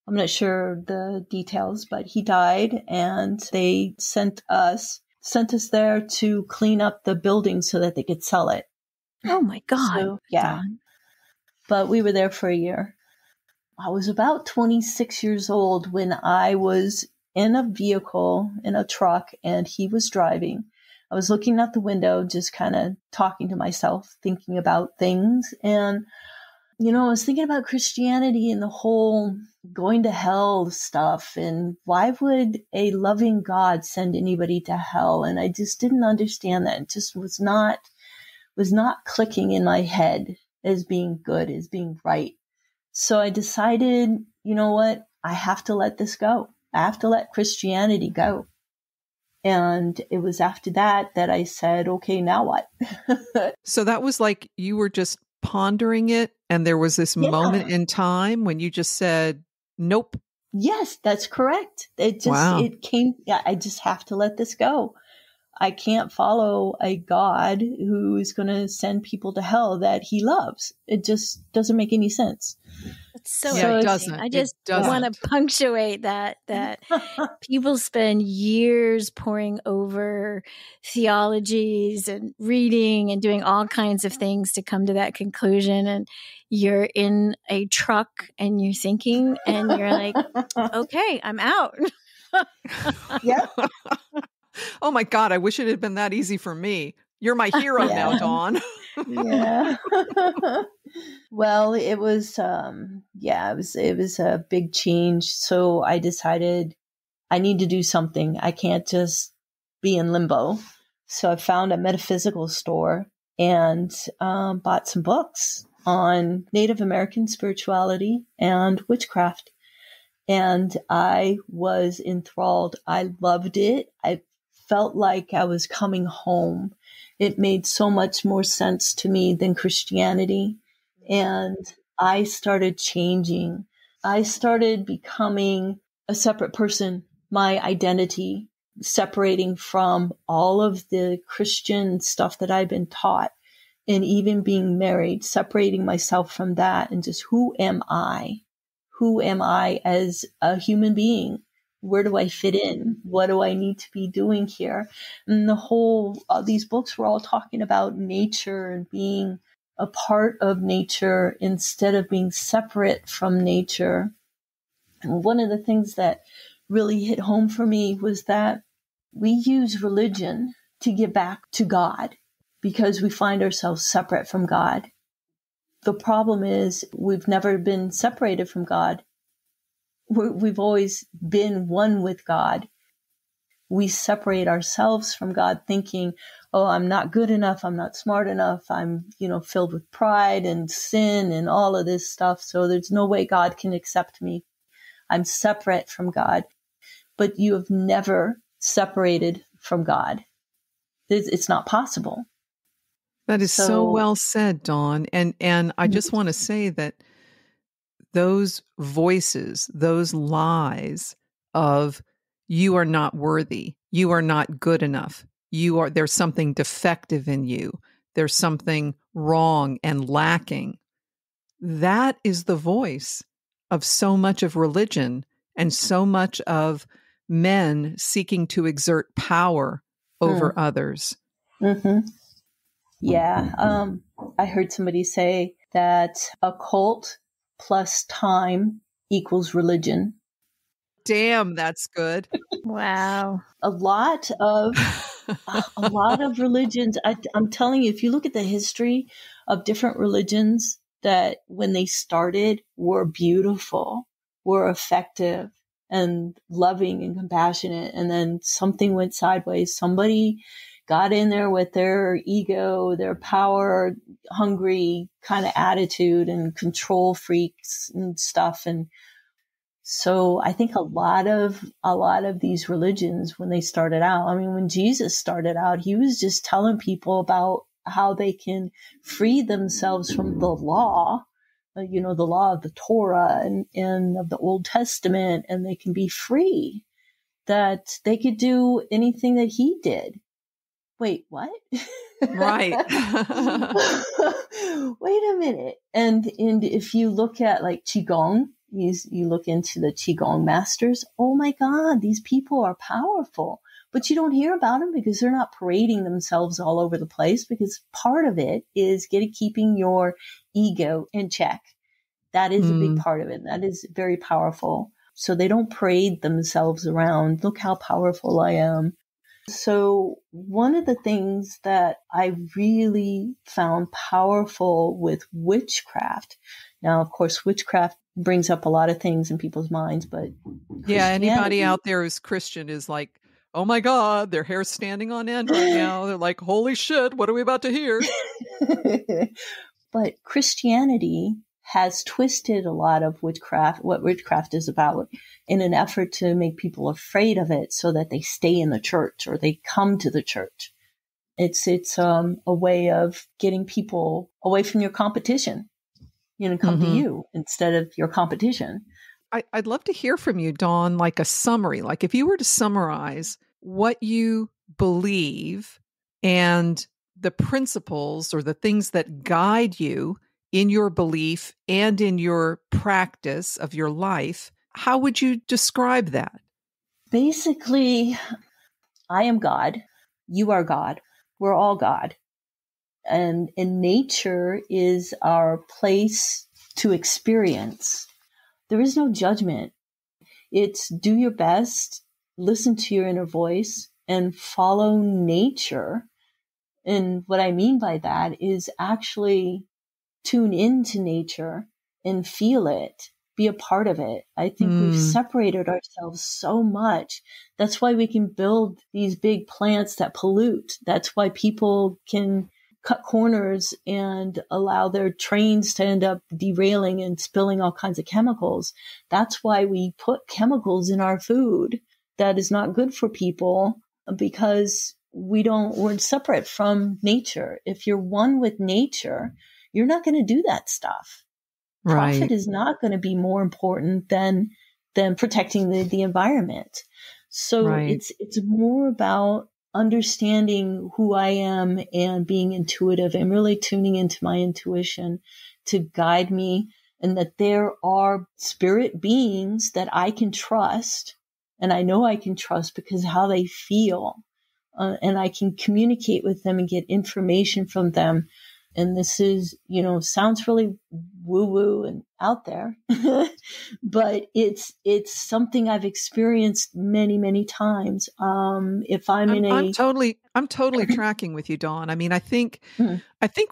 I'm not sure the details, but he died, and they sent us there to clean up the building so that they could sell it. Oh my God. So, yeah. But we were there for a year. I was about 26 years old when I was in a vehicle, in a truck, and he was driving. I was looking out the window, just kind of talking to myself, thinking about things. And, I was thinking about Christianity and the whole going to hell stuff. And why would a loving God send anybody to hell? And I just didn't understand that. It just was not clicking in my head. as being good, as being right. So I decided, you know what? I have to let this go. I have to let Christianity go. And it was after that that I said, okay, now what? So that was like you were just pondering it, and there was this moment in time when you just said, nope. Yes, that's correct. It came, I just have to let this go. I can't follow a God who is going to send people to hell that he loves. It just doesn't make any sense. It's so amazing. I just want to punctuate that people spend years poring over theologies and reading and doing all kinds of things to come to that conclusion. And you're in a truck and you're thinking and you're like, okay, I'm out. Yep. Oh my God, I wish it had been that easy for me. You're my hero now, Dawn. Yeah. Well, it was a big change. So I decided I need to do something. I can't just be in limbo. So I found a metaphysical store and bought some books on Native American spirituality and witchcraft. And I was enthralled. I loved it. I felt like I was coming home. It made so much more sense to me than Christianity. And I started changing. I started becoming a separate person, my identity, separating from all of the Christian stuff that I've been taught, and even being married, separating myself from that and just who am I? Who am I as a human being? Where do I fit in? What do I need to be doing here? And these books were all talking about nature and being a part of nature instead of being separate from nature. And one of the things that really hit home for me was that we use religion to get back to God because we find ourselves separate from God. The problem is we've never been separated from God. We've always been one with God. We separate ourselves from God thinking, oh, I'm not good enough. I'm not smart enough. I'm, filled with pride and sin and all of this stuff. So there's no way God can accept me. I'm separate from God. But you have never separated from God. It's not possible. That is so well said, Dawn. And I just want to say that those voices, those lies of you are not worthy, you are not good enough, there's something defective in you, there's something wrong and lacking. That is the voice of so much of religion and so much of men seeking to exert power over others. Mm-hmm. Yeah. I heard somebody say that a cult plus time equals religion. Damn, that's good. Wow. A lot of religions. I'm telling you, if you look at the history of different religions that when they started were beautiful, were effective and loving and compassionate. And then something went sideways. Somebody got in there with their ego, their power hungry kind of attitude and control freaks and stuff. And so I think a lot of these religions, when they started out, I mean, when Jesus started out, he was just telling people about how they can free themselves from the law, the law of the Torah and of the Old Testament, and they can be free, that they could do anything that he did. Wait, what? Right. Wait a minute. And if you look at like Qigong, you look into the Qigong masters, oh my God, these people are powerful. But you don't hear about them because they're not parading themselves all over the place, because part of it is keeping your ego in check. That is a big part of it. That is very powerful. So they don't parade themselves around. Look how powerful I am. So one of the things that I really found powerful with witchcraft, now, of course, witchcraft brings up a lot of things in people's minds, but yeah, anybody out there who's Christian is like, oh my God, their hair's standing on end right now. They're like, holy shit, what are we about to hear? But Christianity has twisted a lot of witchcraft, what witchcraft is about, in an effort to make people afraid of it so that they stay in the church or they come to the church. It's a way of getting people away from your competition, come to you instead of your competition. I'd love to hear from you, Dawn, like a summary, like if you were to summarize what you believe and the principles or the things that guide you in your belief and in your practice of your life, how would you describe that? Basically, I am God. You are God. We're all God. And nature is our place to experience. There is no judgment. It's do your best, listen to your inner voice, and follow nature. And what I mean by that is actually tune into nature and feel it, be a part of it. I think we've separated ourselves so much. That's why we can build these big plants that pollute. That's why people can cut corners and allow their trains to end up derailing and spilling all kinds of chemicals. That's why we put chemicals in our food that is not good for people, because we're separate from nature. If you're one with nature, you're not going to do that stuff. Right. Profit is not going to be more important than protecting the environment. So it's more about understanding who I am and being intuitive and really tuning into my intuition to guide me, and that there are spirit beings that I can trust. And I know I can trust because how they feel, and I can communicate with them and get information from them. And this is, sounds really woo-woo and out there, but it's something I've experienced many, many times. If I'm totally tracking with you, Dawn. I mean, I think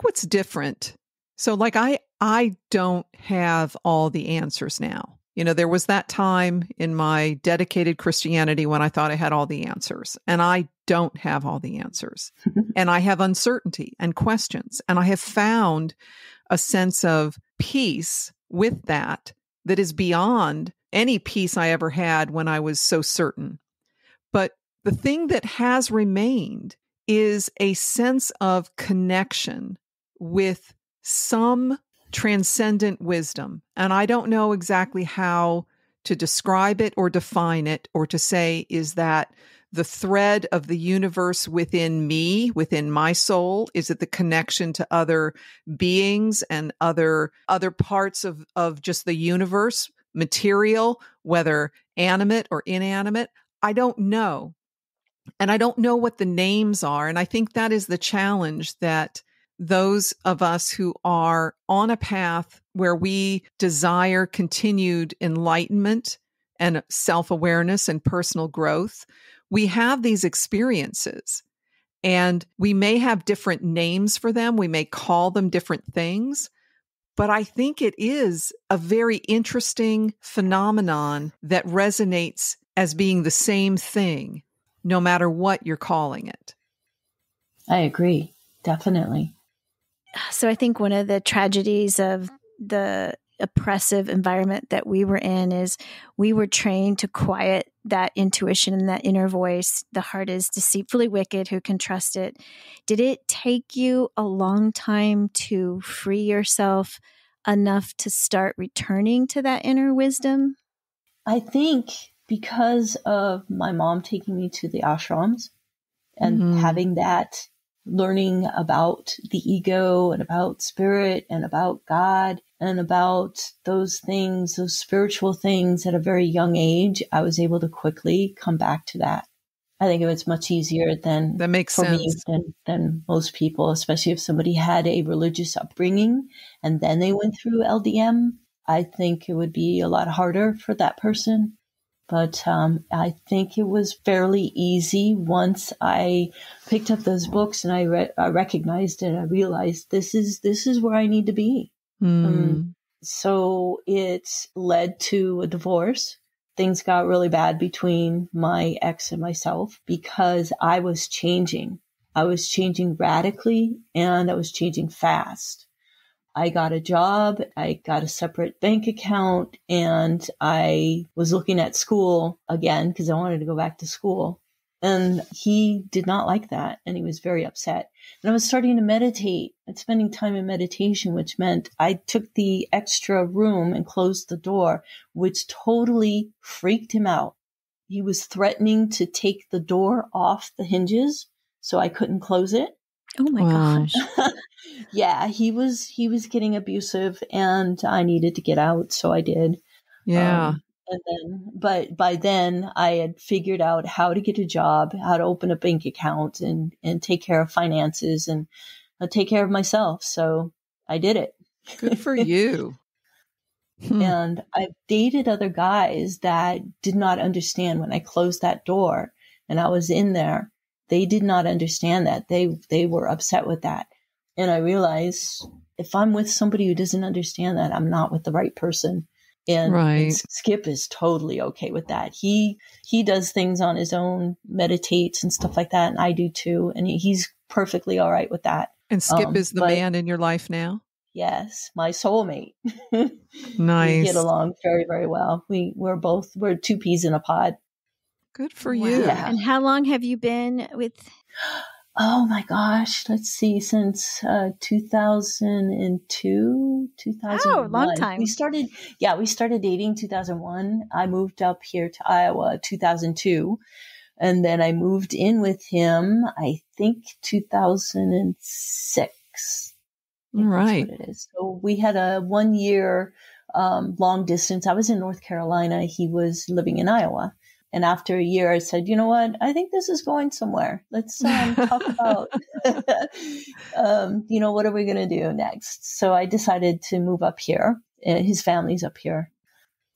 what's different. So like, I don't have all the answers now. There was that time in my dedicated Christianity when I thought I had all the answers, and I don't have all the answers. And I have uncertainty and questions. And I have found a sense of peace with that is beyond any peace I ever had when I was so certain. But the thing that has remained is a sense of connection with some transcendent wisdom. And I don't know exactly how to describe it or define it, or to say, is that the thread of the universe within me, within my soul? Is it the connection to other beings and other parts of just the universe, material, whether animate or inanimate? I don't know. And I don't know what the names are. And I think that is the challenge that those of us who are on a path where we desire continued enlightenment and self-awareness and personal growth, we have these experiences, and we may have different names for them. We may call them different things, but I think it is a very interesting phenomenon that resonates as being the same thing, no matter what you're calling it. I agree, definitely. So I think one of the tragedies of the oppressive environment that we were in is we were trained to quiet that intuition and that inner voice. The heart is deceitfully wicked, who can trust it? Did it take you a long time to free yourself enough to start returning to that inner wisdom? I think because of my mom taking me to the ashrams and having that learning about the ego and about spirit and about God and about those things, those spiritual things at a very young age, I was able to quickly come back to that. I think it was much easier than that makes for sense. me than most people, especially if somebody had a religious upbringing and then they went through LDM. I think it would be a lot harder for that person. But I think it was fairly easy once I picked up those books and I recognized it. I realized this is where I need to be. So it led to a divorce. Things got really bad between my ex and myself because I was changing. I was changing radically and I was changing fast. I got a job, I got a separate bank account, and I was looking at school again because I wanted to go back to school. And he did not like that, and he was very upset. And I was starting to meditate and spending time in meditation, which meant I took the extra room and closed the door, which totally freaked him out. He was threatening to take the door off the hinges so I couldn't close it. Oh my gosh. Yeah, he was getting abusive, and I needed to get out, so I did. Yeah. But by then I had figured out how to get a job, how to open a bank account, and take care of finances and take care of myself. So I did it. Good for you. And I've dated other guys that did not understand when I closed that door and I was in there. They did not understand that. They were upset with that. And I realized if I'm with somebody who doesn't understand that, I'm not with the right person. And Skip is totally okay with that. He does things on his own, meditates and stuff like that. And I do too. And he's perfectly all right with that. And Skip is the man in your life now? Yes, my soulmate. Nice. We get along very, very well. We're two peas in a pod. Good for you. Yeah. And how long have you been with? Oh my gosh. Let's see. Since 2002, 2001. Oh, long time. We started dating 2001. I moved up here to Iowa 2002. And then I moved in with him, I think 2006. Right. That's what it is. So we had a 1 year long distance. I was in North Carolina. He was living in Iowa. And after a year, I said, you know what? I think this is going somewhere. Let's talk about, what are we going to do next? So I decided to move up here. His family's up here.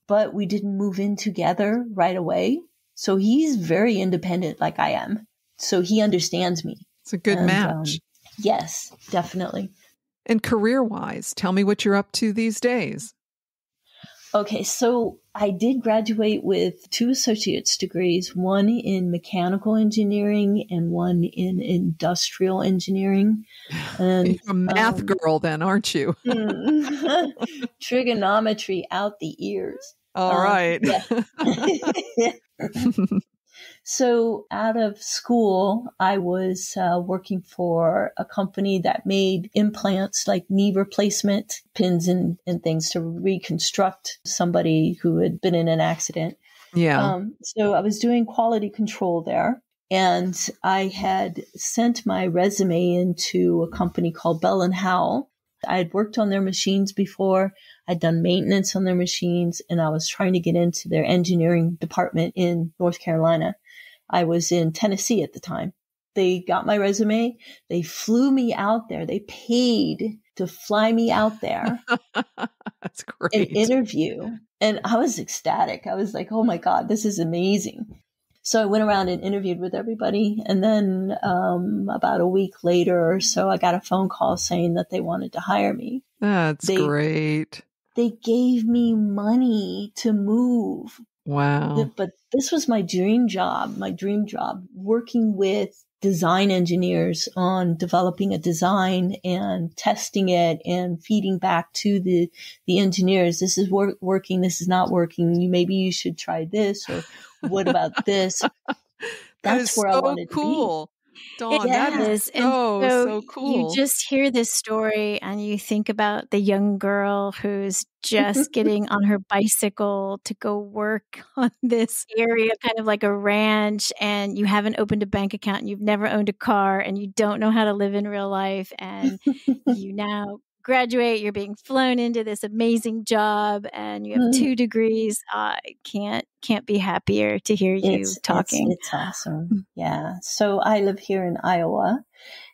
But we didn't move in together right away. So he's very independent like I am. So he understands me. It's a good match. Yes, definitely. And career-wise, tell me what you're up to these days. Okay, so I did graduate with 2 associate's degrees, one in mechanical engineering and one in industrial engineering. And you're a math girl then, aren't you? Trigonometry out the ears. All right. Yeah. So out of school, I was working for a company that made implants like knee replacement pins and things to reconstruct somebody who had been in an accident. Yeah. So I was doing quality control there. And I had sent my resume into a company called Bell and Howell. I had worked on their machines before. I'd done maintenance on their machines, and I was trying to get into their engineering department in North Carolina. I was in Tennessee at the time. They got my resume. They flew me out there. They paid to fly me out there. That's great. And interview. And I was ecstatic. I was like, oh my God, this is amazing. So I went around and interviewed with everybody. And then about a week later or so, I got a phone call saying that they wanted to hire me. That's great. They gave me money to move. Wow. But this was my dream job, working with design engineers on developing a design and testing it and feeding back to the engineers. This is working. This is not working. Maybe you should try this, or what about this? That's where I wanted to be. Dawn, that is so cool. You just hear this story and you think about the young girl who's just getting on her bicycle to go work on this area, kind of like a ranch, and you haven't opened a bank account and you've never owned a car and you don't know how to live in real life, and you now graduate, you're being flown into this amazing job, and you have 2 degrees. I can't be happier to hear you talking. It's awesome. Yeah. So I live here in Iowa,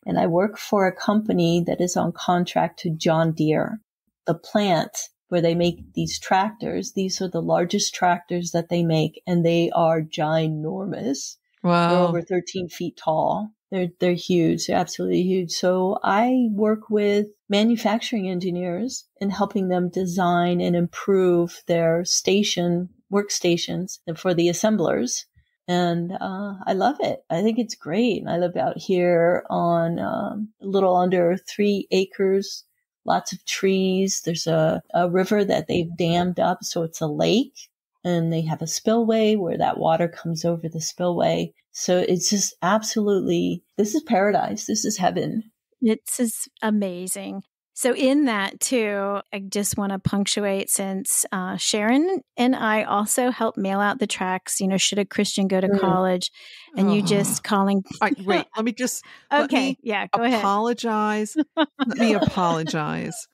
and I work for a company that is on contract to John Deere, the plant where they make these tractors. These are the largest tractors that they make, and they are ginormous. Wow. They're over 13 feet tall. They're huge. They're absolutely huge. So I work with manufacturing engineers and helping them design and improve their workstations for the assemblers. And I love it. I think it's great. I live out here on a little under 3 acres lots of trees. There's a river that they've dammed up, so it's a lake, and they have a spillway where that water comes over the spillway. So it's just absolutely, this is paradise. This is heaven. It's just amazing. So in that too, I just want to punctuate, since Sharon and I also help mail out the tracts, should a Christian go to college, and you just calling. Wait, let me just, okay. Yeah, go apologize. Let me apologize.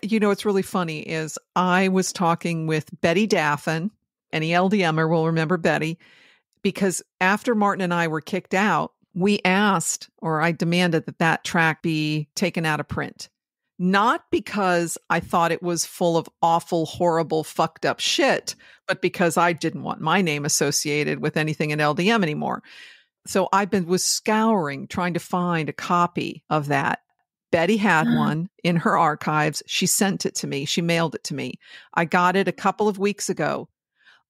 What's really funny is I was talking with Betty Daffin. Any LDMer will remember Betty, because after Martin and I were kicked out, we asked, or I demanded, that tract be taken out of print. Not because I thought it was full of awful, horrible, fucked up shit, but because I didn't want my name associated with anything in LDM anymore. So was scouring, trying to find a copy of that. Betty had one in her archives. She sent it to me. She mailed it to me. I got it a couple of weeks ago.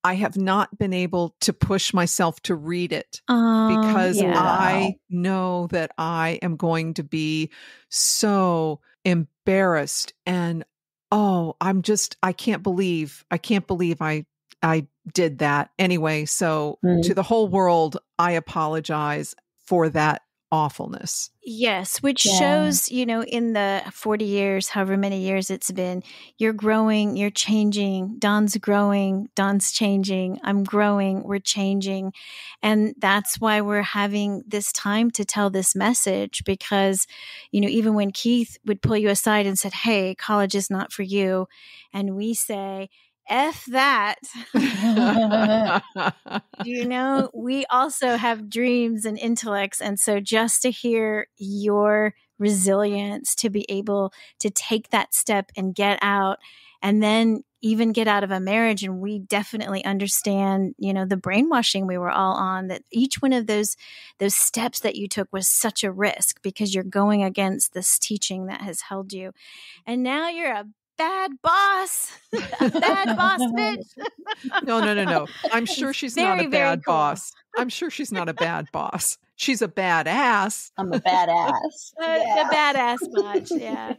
I have not been able to push myself to read it because I know that I am going to be so embarrassed, and I can't believe I did that anyway. So to the whole world, I apologize for that awfulness. Yes, which shows, in the 40 years, however many years it's been, you're growing, you're changing. Don's growing, Don's changing. I'm growing, we're changing. And that's why we're having this time to tell this message, because, even when Keith would pull you aside and said, hey, college is not for you. And we say, F that. We also have dreams and intellects. And so just to hear your resilience to be able to take that step and get out, and then even get out of a marriage. And we definitely understand, the brainwashing we were all on, that each one of those steps that you took was such a risk, because you're going against this teaching that has held you. And now you're a bad boss. A bad boss bitch. No. I'm sure she's not a bad boss. I'm sure she's not a bad boss. She's a badass. I'm a badass. The badass bunch, yeah.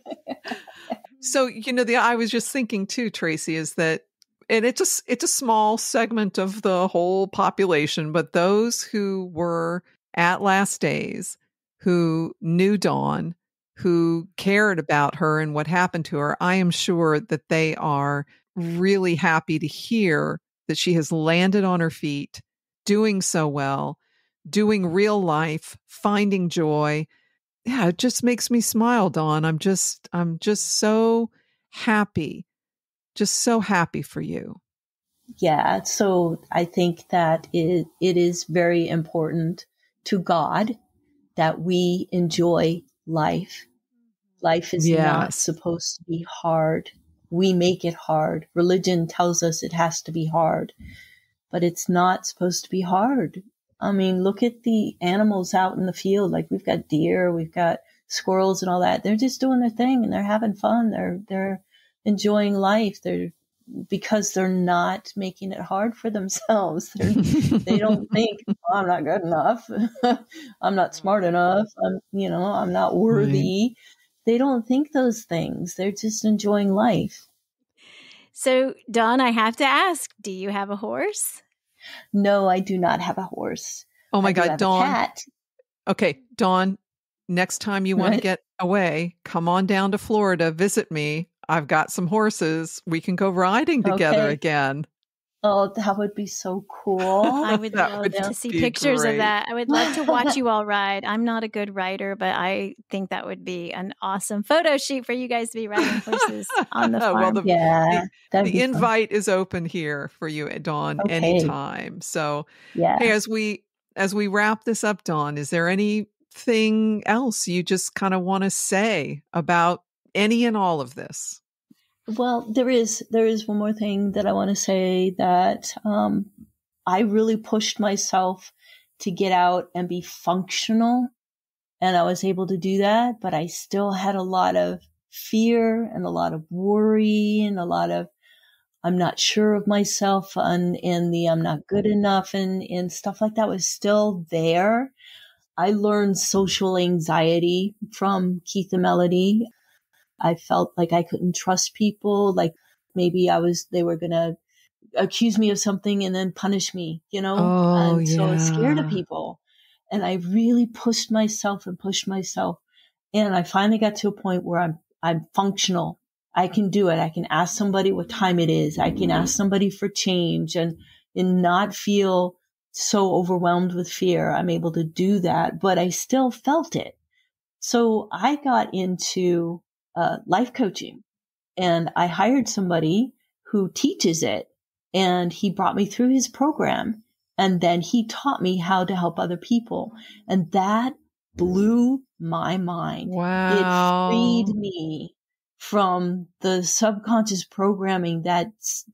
So, I was just thinking too, Tracey, is that, and it's a small segment of the whole population, but those who were at Last Days, who knew Dawn, who cared about her and what happened to her, I am sure that they are really happy to hear that she has landed on her feet, doing so well, doing real life, finding joy. Yeah, it just makes me smile, Dawn. I'm just so happy. Just so happy for you. Yeah, so I think that it is very important to God that we enjoy life. Life is not supposed to be hard. We make it hard. Religion tells us it has to be hard, but it's not supposed to be hard. I mean, look at the animals out in the field. Like, we've got deer, we've got squirrels and all that. They're just doing their thing and they're having fun. They're enjoying life. Because they're not making it hard for themselves. They don't think, I'm not good enough. I'm not smart enough. I'm not worthy. Right. They don't think those things. They're just enjoying life. So, Dawn, I have to ask, do you have a horse? No, I do not have a horse. Oh my God, Dawn. A cat. Okay, Dawn, next time you want to get away, come on down to Florida, visit me. I've got some horses. We can go riding together again. Oh, that would be so cool. I would love to see pictures of that. I would love to watch you all ride. I'm not a good rider, but I think that would be an awesome photo shoot for you guys to be riding horses on the farm. Well, the invite is open here for you, Dawn, anytime. So, hey, as we wrap this up, Dawn, is there anything else you just kind of want to say about any and all of this? Well, there is one more thing that I want to say, that I really pushed myself to get out and be functional, and I was able to do that, but I still had a lot of fear and a lot of worry and a lot of I'm not sure of myself and the I'm not good enough and stuff like that was still there. I learned social anxiety from Keith and Melody. I felt like I couldn't trust people. Like maybe they were going to accuse me of something and then punish me, Oh, And so I was scared of yeah. people. And I really pushed myself and pushed myself. And I finally got to a point where I'm functional. I can do it. I can ask somebody what time it is. I can ask somebody for change and not feel so overwhelmed with fear. I'm able to do that, but I still felt it. So I got into life coaching, and I hired somebody who teaches it, and he brought me through his program, and then he taught me how to help other people. And that blew my mind. It freed Wow. me from the subconscious programming that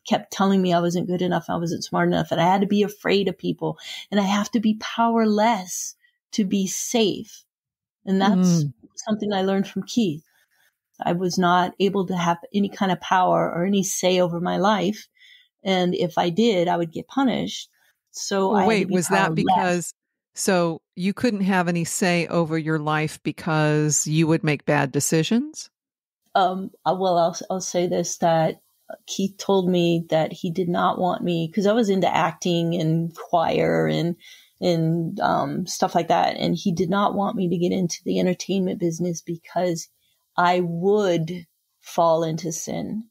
kept telling me I wasn't good enough, I wasn't smart enough, and I had to be afraid of people, and I have to be powerless to be safe. And that's something I learned from Keith. I was not able to have any kind of power or any say over my life. And if I did, I would get punished. So Well, I had to wait, be was that powerless. so you couldn't have any say over your life because you would make bad decisions? Well, I'll say this, that Keith told me that he did not want me, because I was into acting and choir and stuff like that. And he did not want me to get into the entertainment business because I would fall into sin.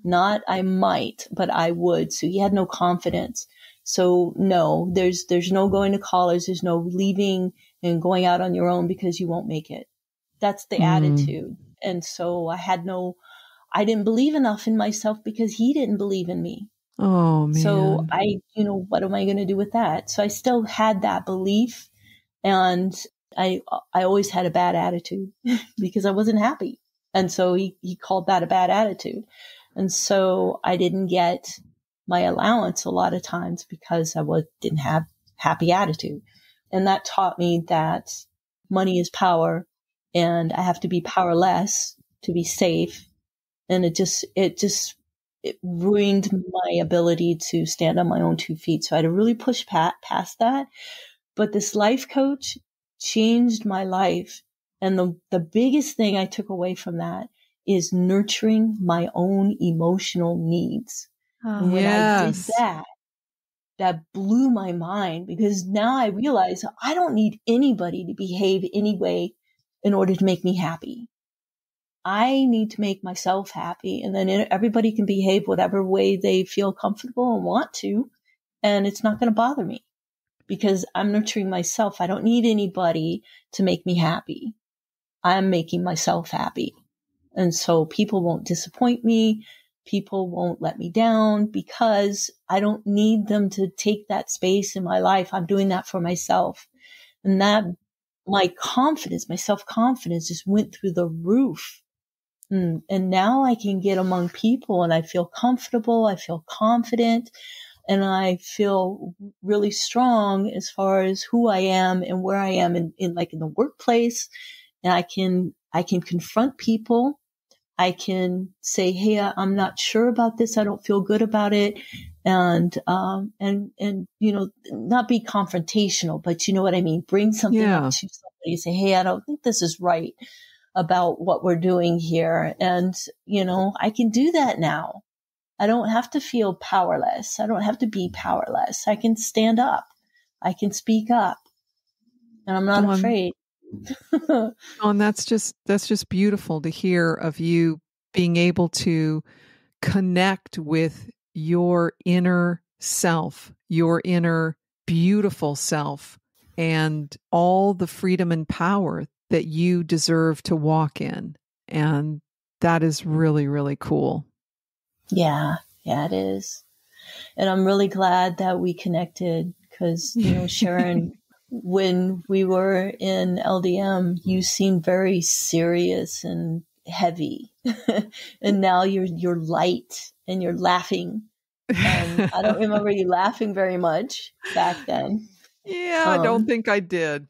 Not I might, but I would. So he had no confidence. So no, there's no going to college. There's no leaving and going out on your own because you won't make it. That's the attitude. And so I didn't believe enough in myself because he didn't believe in me. Oh, man. So what am I going to do with that? So I still had that belief, and I always had a bad attitude because I wasn't happy. And so he called that a bad attitude. And so I didn't get my allowance a lot of times because I didn't have happy attitude. And that taught me that money is power, and I have to be powerless to be safe. And it ruined my ability to stand on my own 2 feet. So I had to really push past that. But this life coach changed my life. And the biggest thing I took away from that is nurturing my own emotional needs. And when I did that blew my mind, because now I realize I don't need anybody to behave any way in order to make me happy. I need to make myself happy, and then everybody can behave whatever way they feel comfortable and want to, and it's not going to bother me because I'm nurturing myself. I don't need anybody to make me happy. I'm making myself happy. And so people won't disappoint me. People won't let me down because I don't need them to take that space in my life. I'm doing that for myself. And that my confidence, my self-confidence just went through the roof. And now I can get among people and I feel comfortable. I feel confident, and I feel really strong as far as who I am and where I am in the workplace. And I can confront people. I can say, hey, I'm not sure about this. I don't feel good about it. And not be confrontational, but you know what I mean? Bring something up to somebody, say, hey, I don't think this is right about what we're doing here. And, I can do that now. I don't have to feel powerless. I don't have to be powerless. I can stand up. I can speak up, and I'm not afraid. And that's just beautiful to hear of you being able to connect with your inner self, your inner beautiful self, and all the freedom and power that you deserve to walk in. And that is really, really cool. Yeah, it is. And I'm really glad that we connected because, Sharon, when we were in LDM, you seemed very serious and heavy. And now you're light and you're laughing. And I don't remember you laughing very much back then. Yeah, I don't think I did.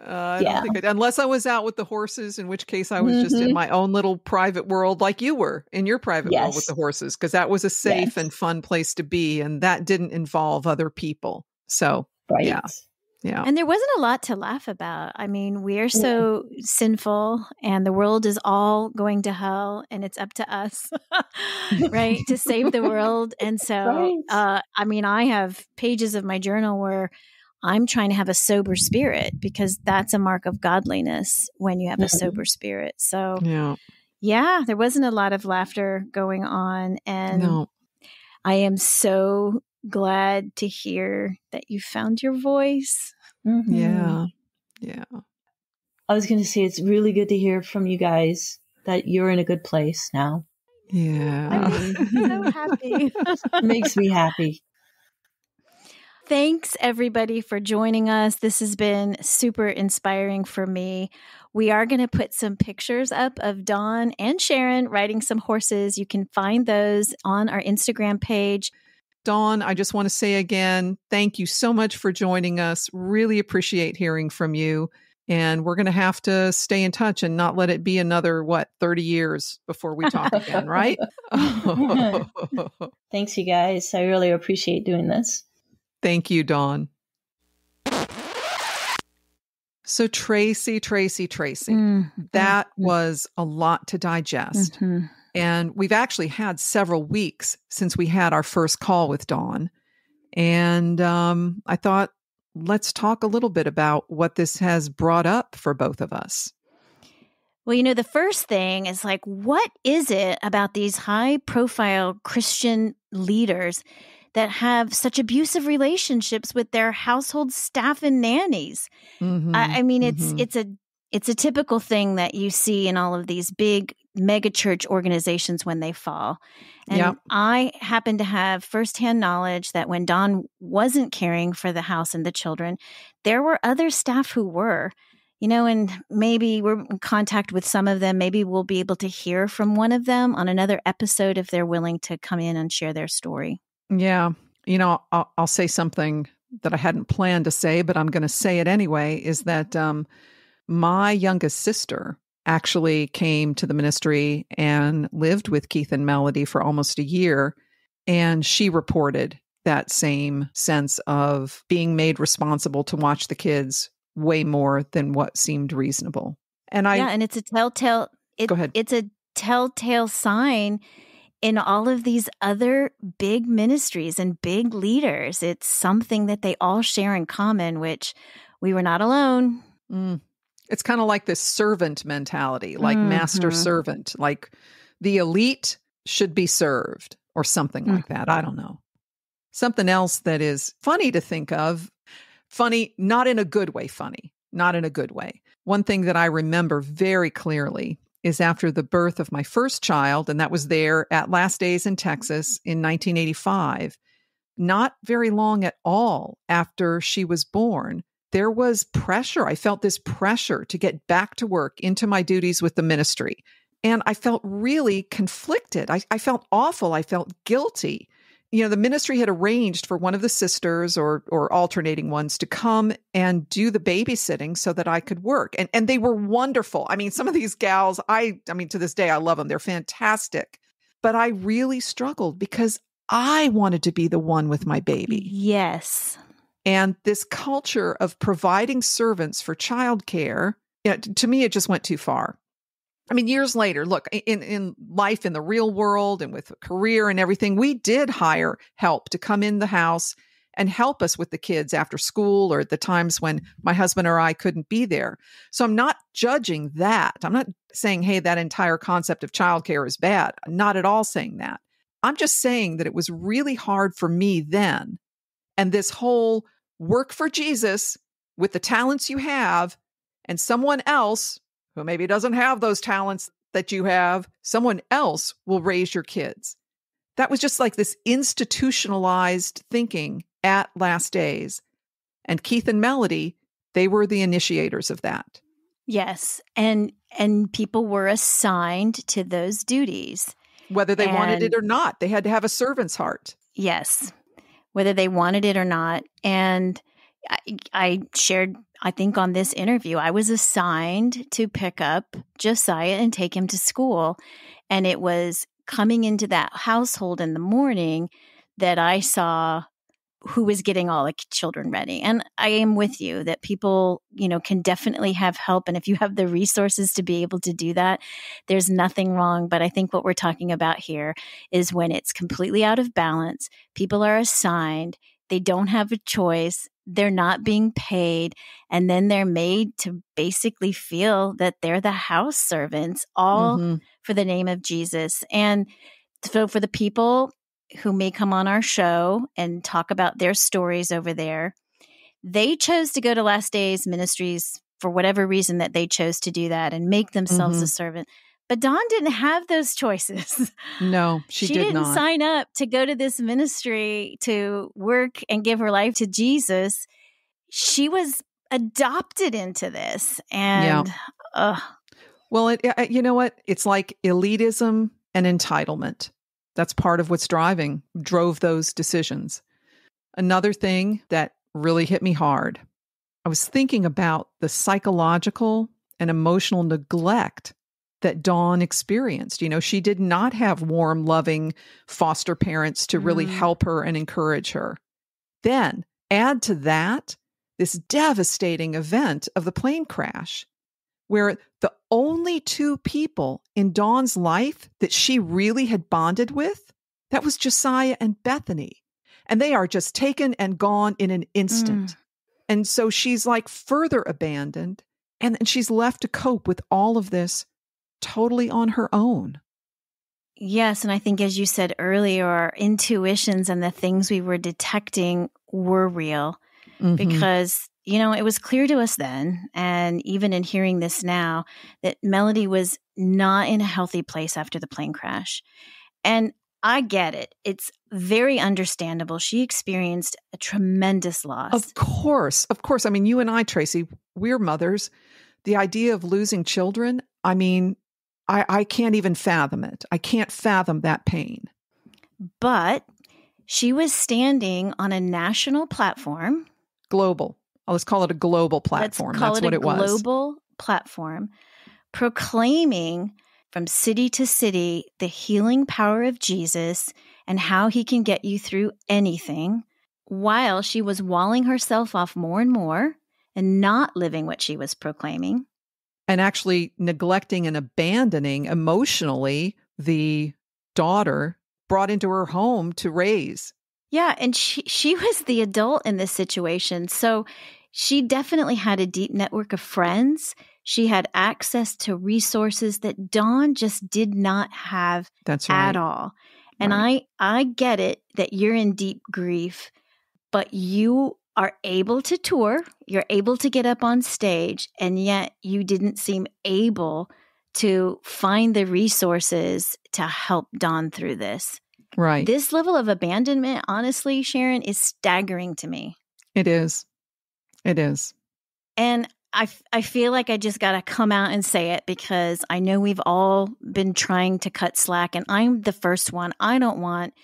I don't think I did. Unless I was out with the horses, in which case I was just in my own little private world like you were in your private world with the horses, because that was a safe and fun place to be, and that didn't involve other people. So, yeah. Yeah. And there wasn't a lot to laugh about. I mean, we are so sinful and the world is all going to hell and it's up to us, right, to save the world. And so, Right. I mean, I have pages of my journal where I'm trying to have a sober spirit because that's a mark of godliness when you have a sober spirit. So, Yeah. yeah, there wasn't a lot of laughter going on. And No. I am so glad to hear that you found your voice. Mm-hmm. Yeah. Yeah. I was going to say, it's really good to hear from you guys that you're in a good place now. Yeah. I'm so happy. Makes me happy. Thanks, everybody, for joining us. This has been super inspiring for me. We are going to put some pictures up of Dawn and Sharon riding some horses. You can find those on our Instagram page. Dawn, I just want to say again, thank you so much for joining us. Really appreciate hearing from you. And we're going to have to stay in touch and not let it be another, 30 years before we talk again, right? Thanks, you guys. I really appreciate doing this. Thank you, Dawn. So Tracey, that was a lot to digest. Mm-hmm. And we've actually had several weeks since we had our first call with Dawn. And I thought, let's talk a little bit about what this has brought up for both of us. Well, the first thing is like, what is it about these high-profile Christian leaders that have such abusive relationships with their household staff and nannies? Mm-hmm. I mean, it's a typical thing that you see in all of these big mega church organizations when they fall. And I happen to have firsthand knowledge that when Dawn wasn't caring for the house and the children, there were other staff who were, and maybe we're in contact with some of them. Maybe we'll be able to hear from one of them on another episode if they're willing to come in and share their story. Yeah. I'll say something that I hadn't planned to say, but I'm going to say it anyway, is that my youngest sister actually came to the ministry and lived with Keith and Melody for almost a year. And she reported that same sense of being made responsible to watch the kids way more than what seemed reasonable. And and it's a telltale. Go ahead. It's a telltale sign in all of these other big ministries and big leaders. It's something that they all share in common, which we were not alone. It's kind of like this servant mentality, like master servant, like the elite should be served or something like that. I don't know. Something else that is funny to think of, funny, not in a good way, not in a good way. One thing that I remember very clearly is after the birth of my first child, and that was there at Last Days in Texas in 1985, not very long at all after she was born, there was pressure. I felt this pressure to get back to work into my duties with the ministry. And I felt really conflicted. I felt awful. I felt guilty. The ministry had arranged for one of the sisters or alternating ones to come and do the babysitting so that I could work. And they were wonderful. I mean, some of these gals, I mean, to this day, I love them. They're fantastic. But I really struggled because I wanted to be the one with my baby. Yes. And this culture of providing servants for childcare, to me, it just went too far. I mean, years later, look, in life, in the real world and with a career and everything, we did hire help to come in the house and help us with the kids after school or at the times when my husband or I couldn't be there. So I'm not judging that. I'm not saying, hey, that entire concept of childcare is bad. I'm not at all saying that. I'm just saying that it was really hard for me then. And this whole work for Jesus with the talents you have, and someone else who maybe doesn't have those talents that you have, someone else will raise your kids. That was just like this institutionalized thinking at Last Days. And Keith and Melody, they were the initiators of that. Yes. And people were assigned to those duties. Whether they wanted it or not, they had to have a servant's heart. Yes. Whether they wanted it or not. And I shared, I think on this interview, I was assigned to pick up Josiah and take him to school. And it was coming into that household in the morning that I saw who was getting all the children ready. And I am with you that people, can definitely have help. And if you have the resources to be able to do that, there's nothing wrong. But I think what we're talking about here is when it's completely out of balance, people are assigned, they don't have a choice, they're not being paid, and then they're made to basically feel that they're the house servants, all for the name of Jesus. And so for the people who may come on our show and talk about their stories over there, they chose to go to Last Days Ministries for whatever reason that they chose to do that and make themselves a servant. But Dawn didn't have those choices. No, she did not. She didn't sign up to go to this ministry to work and give her life to Jesus. She was adopted into this. And, well, you know what? It's like elitism and entitlement. That's part of what's drove those decisions. Another thing that really hit me hard, I was thinking about the psychological and emotional neglect that Dawn experienced. She did not have warm, loving foster parents to really help her and encourage her. Then add to that this devastating event of the plane crash, where the only two people in Dawn's life that she really had bonded with, that was Josiah and Bethany. And they are just taken and gone in an instant. And so she's like further abandoned, and she's left to cope with all of this totally on her own. Yes. And I think, as you said earlier, our intuitions and the things we were detecting were real because it was clear to us then, and even in hearing this now, that Melody was not in a healthy place after the plane crash. And I get it. It's very understandable. She experienced a tremendous loss. Of course. I mean, you and I, Tracey, we're mothers. The idea of losing children, I mean, I can't even fathom it. I can't fathom that pain. But she was standing on a national platform. Global. Let's call it a global platform. That's what it was. Global platform, proclaiming from city to city the healing power of Jesus and how he can get you through anything, while she was walling herself off more and more and not living what she was proclaiming. And actually neglecting and abandoning emotionally the daughter brought into her home to raise. Yeah, and she was the adult in this situation. So she definitely had a deep network of friends. She had access to resources that Dawn just did not have at all. And I get it that you're in deep grief, but you are able to tour, you're able to get up on stage, and yet you didn't seem able to find the resources to help Dawn through this. Right. This level of abandonment, honestly, Sharon, is staggering to me. It is. And I feel like I just got to come out and say it, because I know we've all been trying to cut slack, and I'm the first one. I don't want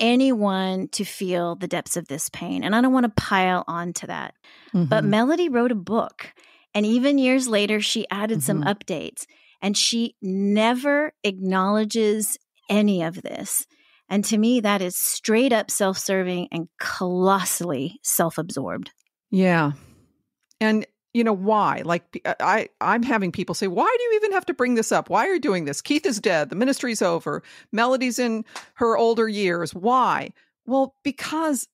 anyone to feel the depths of this pain, and I don't want to pile on to that. But Melody wrote a book, and even years later, she added some updates, and she never acknowledges any of this. And to me, that is straight up self-serving and colossally self-absorbed. Yeah. And why? Like, I'm having people say, why do you even have to bring this up? Why are you doing this? Keith is dead. The ministry's over. Melody's in her older years. Why? Well, because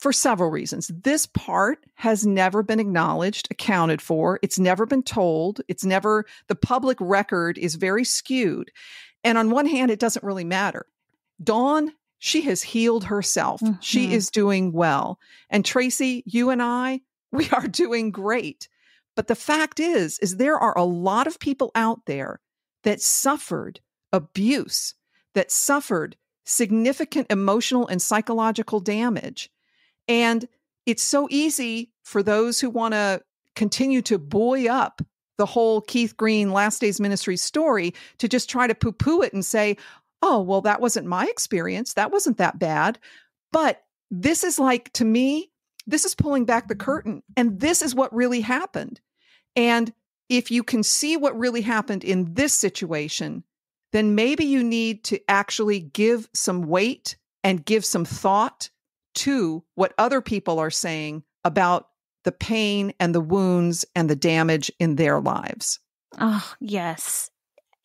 for several reasons. This part has never been acknowledged, accounted for. It's never been told. The public record is very skewed. And on one hand, it doesn't really matter. Dawn, she has healed herself. She is doing well. And Tracey, you and I, we are doing great. But the fact is there are a lot of people out there that suffered abuse, that suffered significant emotional and psychological damage. And it's so easy for those who want to continue to buoy up the whole Keith Green Last Days Ministries story to just try to poo-poo it and say, oh, well, that wasn't my experience. That wasn't that bad. But this is like, to me, this is pulling back the curtain. And this is what really happened. And if you can see what really happened in this situation, then maybe you need to actually give some weight and give some thought to what other people are saying about the pain and the wounds and the damage in their lives. Oh, yes.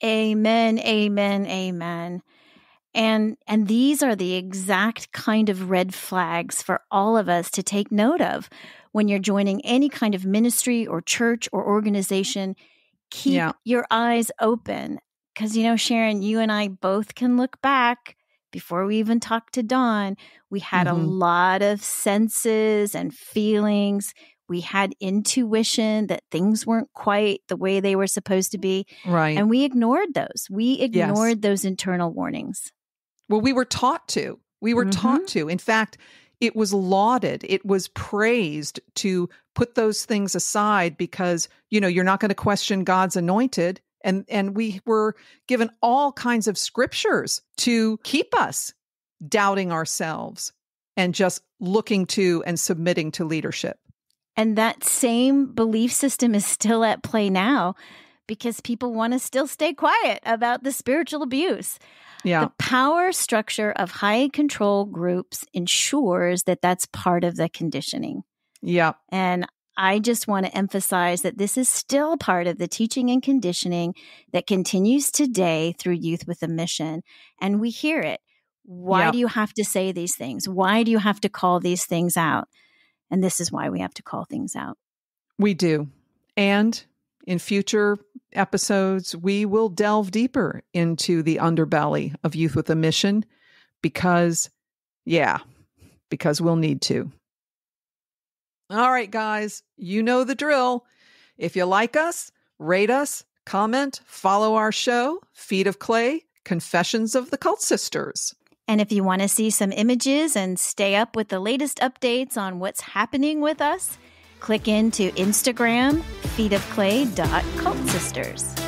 Amen, amen, amen. And these are the exact kind of red flags for all of us to take note of when you're joining any kind of ministry or church or organization. Keep your eyes open because, Sharon, you and I both can look back before we even talked to Dawn. We had a lot of senses and feelings. We had intuition that things weren't quite the way they were supposed to be. Right. And we ignored those. We ignored those internal warnings. Well, we were taught to. We were taught to. In fact, it was lauded. It was praised to put those things aside because, you're not going to question God's anointed. And we were given all kinds of scriptures to keep us doubting ourselves and just looking to and submitting to leadership. And that same belief system is still at play now because people want to still stay quiet about the spiritual abuse. Yeah. The power structure of high control groups ensures that that's part of the conditioning. Yeah. And I just want to emphasize that this is still part of the teaching and conditioning that continues today through Youth with a Mission. And we hear it. Why do you have to say these things? Why do you have to call these things out? And this is why we have to call things out. We do. And in future episodes, we will delve deeper into the underbelly of Youth with a Mission because we'll need to. All right, guys, you know the drill. If you like us, rate us, comment, follow our show, Feet of Clay, Confessions of the Cult Sisters. And if you want to see some images and stay up with the latest updates on what's happening with us, click into Instagram, feetofclay.cultsisters.